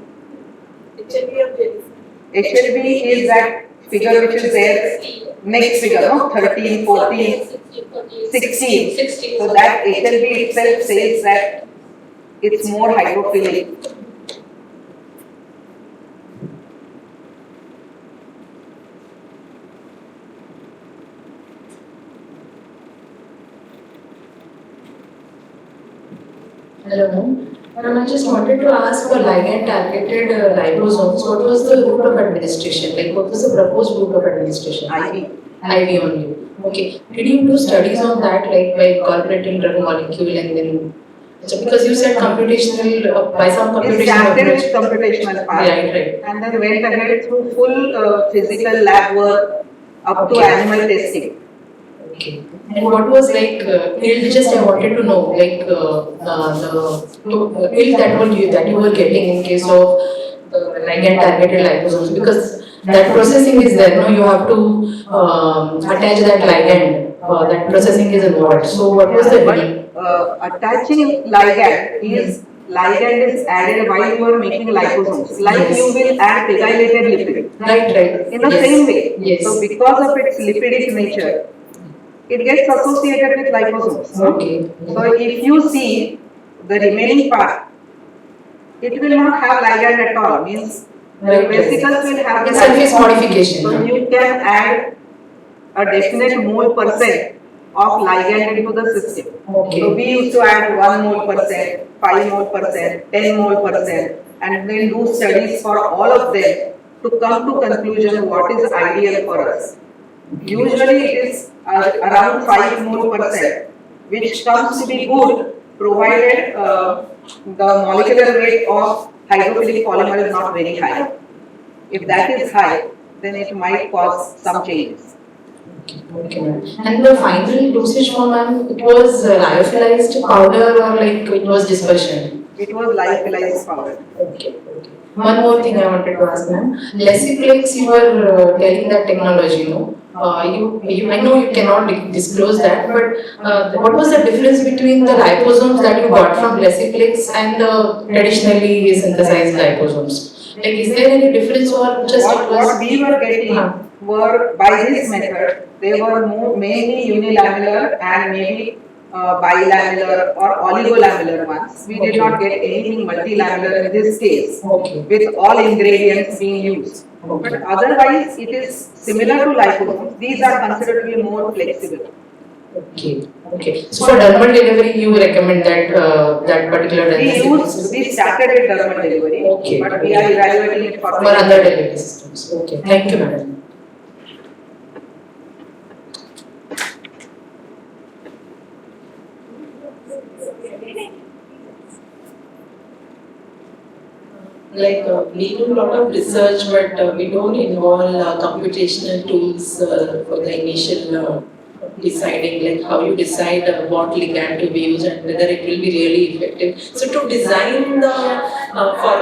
HLB of jelly. HLB is that figure which is there, next figure, no? 13, 14, 16. So that HLB itself says that it's more hydrophilic. Hello, ma'am. Ma'am, I just wanted to ask for ligand targeted liposomes. What was the route of administration? Like, what was the proposed route of administration? IV. IV only. Okay. Did you do studies on that, like by incorporating drug molecule and then? So because you said computational, by some It computational started approach. with computational part, Right. and then went ahead through full physical lab work up to Okay. animal testing. Okay. And what was like yield? Just I wanted to know, like the yield that you were getting in case of ligand targeted liposomes, because that processing is there. No, you have to attach that ligand. That processing is involved. So what was the yield? Attaching ligand is added while you are making liposomes. Like you will add pegylated lipid. Right. In the Yes. same way. Yes. So because of its lipidic nature, it gets associated with liposomes. Okay. So if you see the remaining part, it will not have ligand at all. Means the vesicles will have the It's surface ligand. modification. So you can add a definite mole percent of ligand into the system. Okay. So we used to add 1 mole percent, 5 mole percent, 10 mole percent, and then do studies for all of them to come to conclusion what is ideal for us. Usually it is around 5 mole percent, which comes to be good provided the molecular weight of hydrophilic polymer is not very high. If that is high, then it might cause some changes. Okay, ma'am. And the final dosage form, ma'am, it was lyophilized powder or like it was dispersion? It was lyophilized powder. Okay. One more thing I wanted to ask, ma'am. Lesiplex, you were telling that technology, no? I know you cannot disclose that, but what was the difference between the liposomes that you got from Lesiplex and the traditionally synthesized liposomes? Like, is there any difference or just What we were getting were, by this method, they were mainly unilamellar and maybe bilamellar or oligolamellar ones. We did not get anything multilamellar in this case, with all ingredients being used. But otherwise, it is similar to liposomes. These are considered to be more flexible. Okay. So for dermal delivery, you recommend that that particular We started with dermal delivery, but we are evaluating it for other delivery systems. Okay. Thank you, madam. Like we do a lot of research, but we don't involve computational tools for the initial deciding, like how you decide what ligand to be used and whether it will be really effective. So to design the for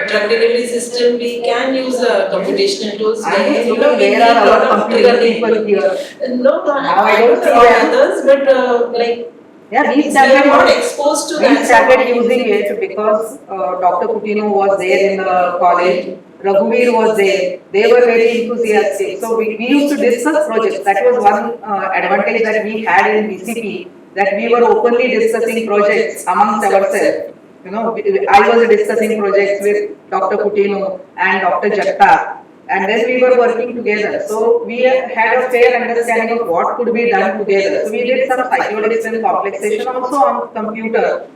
drug delivery system, we can use computational tools. Where are our computer people here? No, I don't see others, but like. Yeah, we started using it because Dr. Coutinho was there in the college, Raghuveer was there, they were very enthusiastic. So we used to discuss projects. That was one advantage that we had in BCP, that we were openly discussing projects amongst ourselves. You know, I was discussing projects with Dr. Coutinho and Dr. Jatta. And then we were working together. So we had a fair understanding of what could be done together. So we did some cyclodics and complexation also on computer.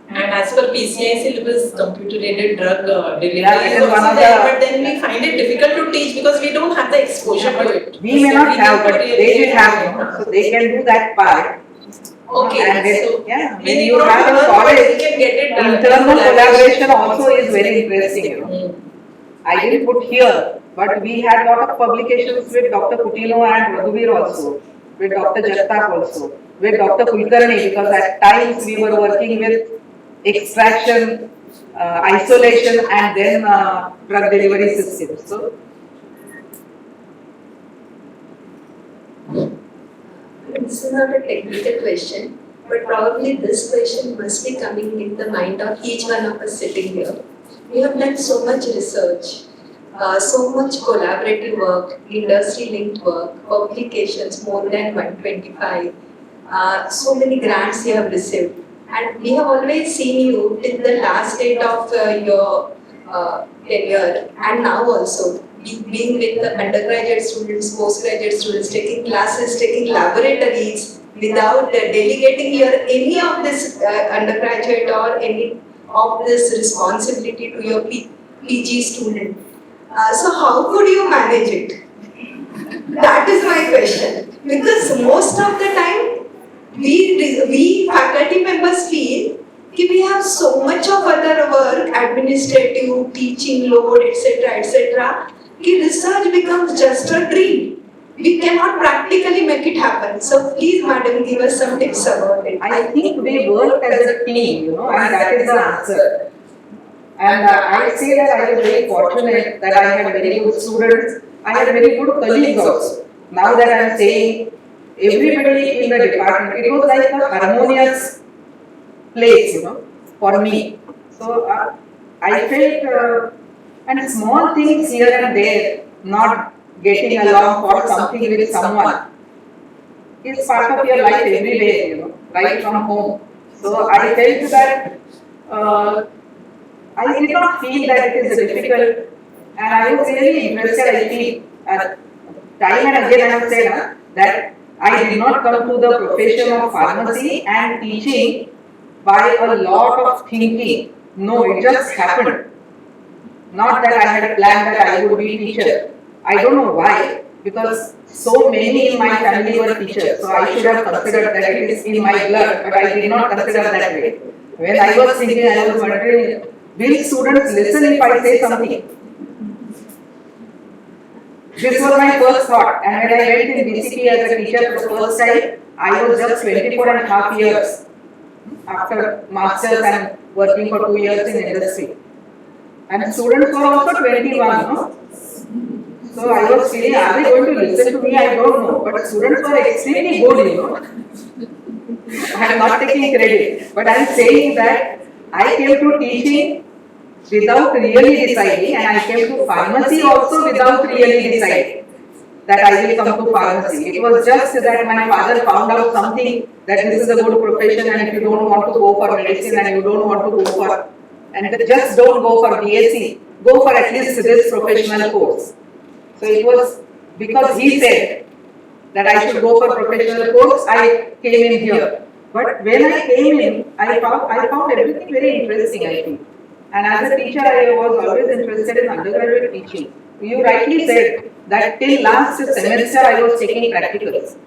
And as per PCI syllabus, computer-aided drug delivery is also one of there, the, but then we find it difficult to teach because we don't have the exposure to it. We may not have, but they will have, so they can do that part. Okay, and then, so when you have a college, internal collaboration also is very interesting. You know. I didn't put here, but we had a lot of publications with Dr. Coutinho and Raghuveer also, with Dr. Jatta also, with Dr. Kulkarni, because at times we were working with extraction, isolation, and then drug delivery systems. So, this is not a technical question, but probably this question must be coming in the mind of each one of us sitting here. We have done so much research, so much collaborative work, industry-linked work, publications more than 125, so many grants you have received. And we have always seen you till the last date of your tenure, and now also being with the undergraduate students, postgraduate students, taking classes, taking laboratories, without delegating your any of this undergraduate or any of this responsibility to your PG student. So how could you manage it? That is my question. Because most of the time, we faculty members feel that we have so much of other work, administrative, teaching load, etc., etc. Research becomes just a dream. We cannot practically make it happen. So please, madam, give us some tips about it. I think we work as a team, and that is the answer. And I say that I was very fortunate that I had very good students. I had very good colleagues also. Now that I am saying, everybody in the department, it was like a harmonious place, for me. So I felt, and small things here and there, not getting along for something with someone, is part of your life everywhere, right from home. So I felt that I did not feel that it is difficult, and I was really interested. I feel time and again I have said that I did not come to the profession of pharmacy and teaching by a lot of thinking. No, it just happened. Not that I had planned that I would be a teacher. I don't know why, because so many in my family were teachers, so I should have considered that it is in my blood, but I did not consider that way. When I was thinking, I was wondering, will students listen if I say something? This was my first thought, and when I went in BCP as a teacher for the first time, I was just 24.5 years after masters and working for 2 years in industry. And students were also 21, So I was feeling, are they going to listen to me? I don't know. But students were extremely good, I am not taking credit. But I am saying that I came to teaching without really deciding, and I came to pharmacy also without really deciding that I will come to pharmacy. It was just that my father found out something, that this is a good profession, and if you don't want to go for medicine and you don't want to go for, and just don't go for BSc, go for at least this professional course. So it was because he said that I should go for professional course, I came in here. But when I came in, I found everything very interesting, I think. And as a teacher, I was always interested in undergraduate teaching. You rightly said that till last semester I was taking practicals.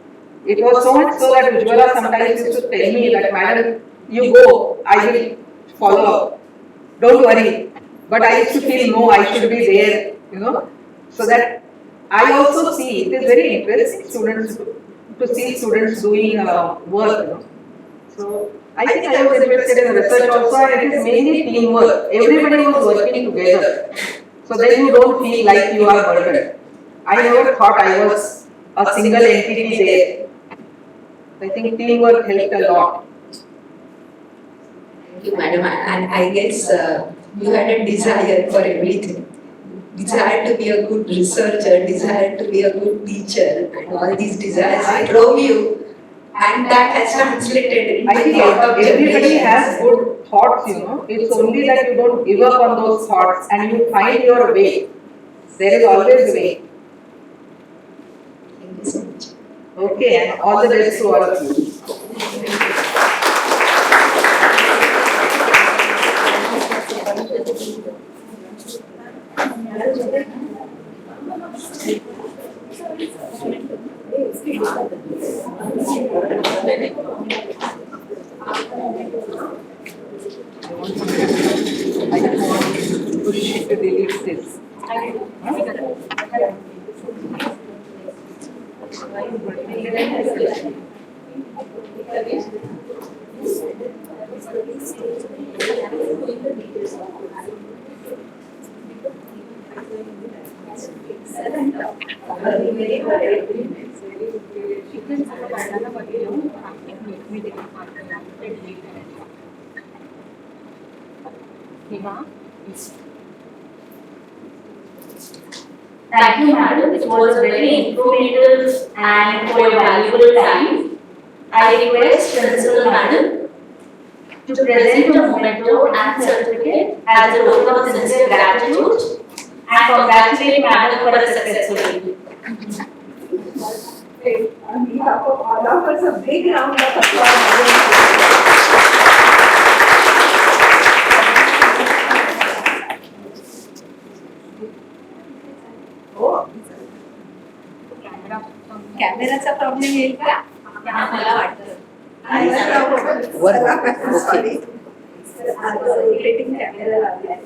It was so much so that Ujjwala sometimes used to tell me that, madam, you go, I will follow up. Don't worry. But I used to feel, no, I should be there, So that I also see, it is very interesting to see students doing work, So I think I was interested in research also, and it is mainly teamwork. Everybody was working together. So then you don't feel like you are burdened. I never thought I was a single entity there. I think teamwork helped a lot. Thank you, madam. And I guess you had a desire for everything. Desire to be a good researcher, desire to be a good teacher, and all these desires drove you. And that has translated into I think everybody has good thoughts, It's only that you don't give up on those thoughts and you find your way. There is always a way. Thank you so much. Okay, and all the best to all of you. Push to delete this. Thank you, madam. It was a very informative and for your valuable time. I request Principal Madam to present a memento and certificate as a token of sincere gratitude and congratulate Madam for a successful day. On behalf of all of us, a big round of applause. कॅमेराचा problem येईल का? मला वाटतं sorry rotating camera लागलाय.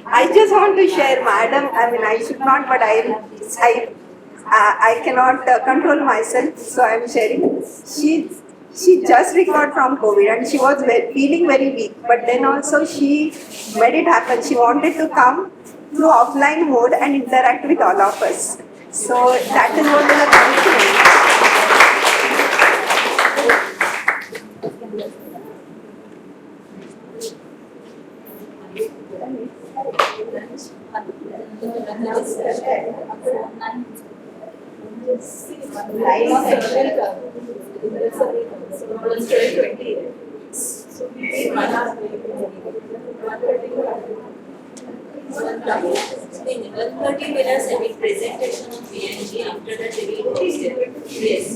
I just want to share, madam. I mean, I should not, but I cannot control myself, so I am sharing. She just recovered from COVID and she was feeling very weak, but then also she made it happen. She wanted to come through offline mode and interact with all of us. So that is what the commitment. In 130 minutes, I will presentation of PNG after that we will host it. Yes.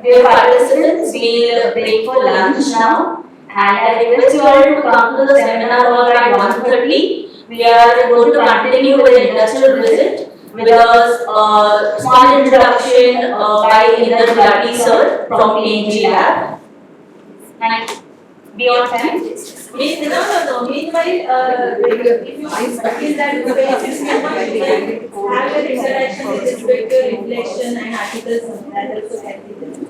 Dear participants, we'll break for lunch now, and I request you all to come to the seminar hall by 1:30. We are going to continue with the industrial visit with a small introduction by Inder Gulati sir from PNG lab. Thank you. Be on time. No. Meanwhile, if you practice that, you can have an interaction with inspector, reflection, and articles that also can be done.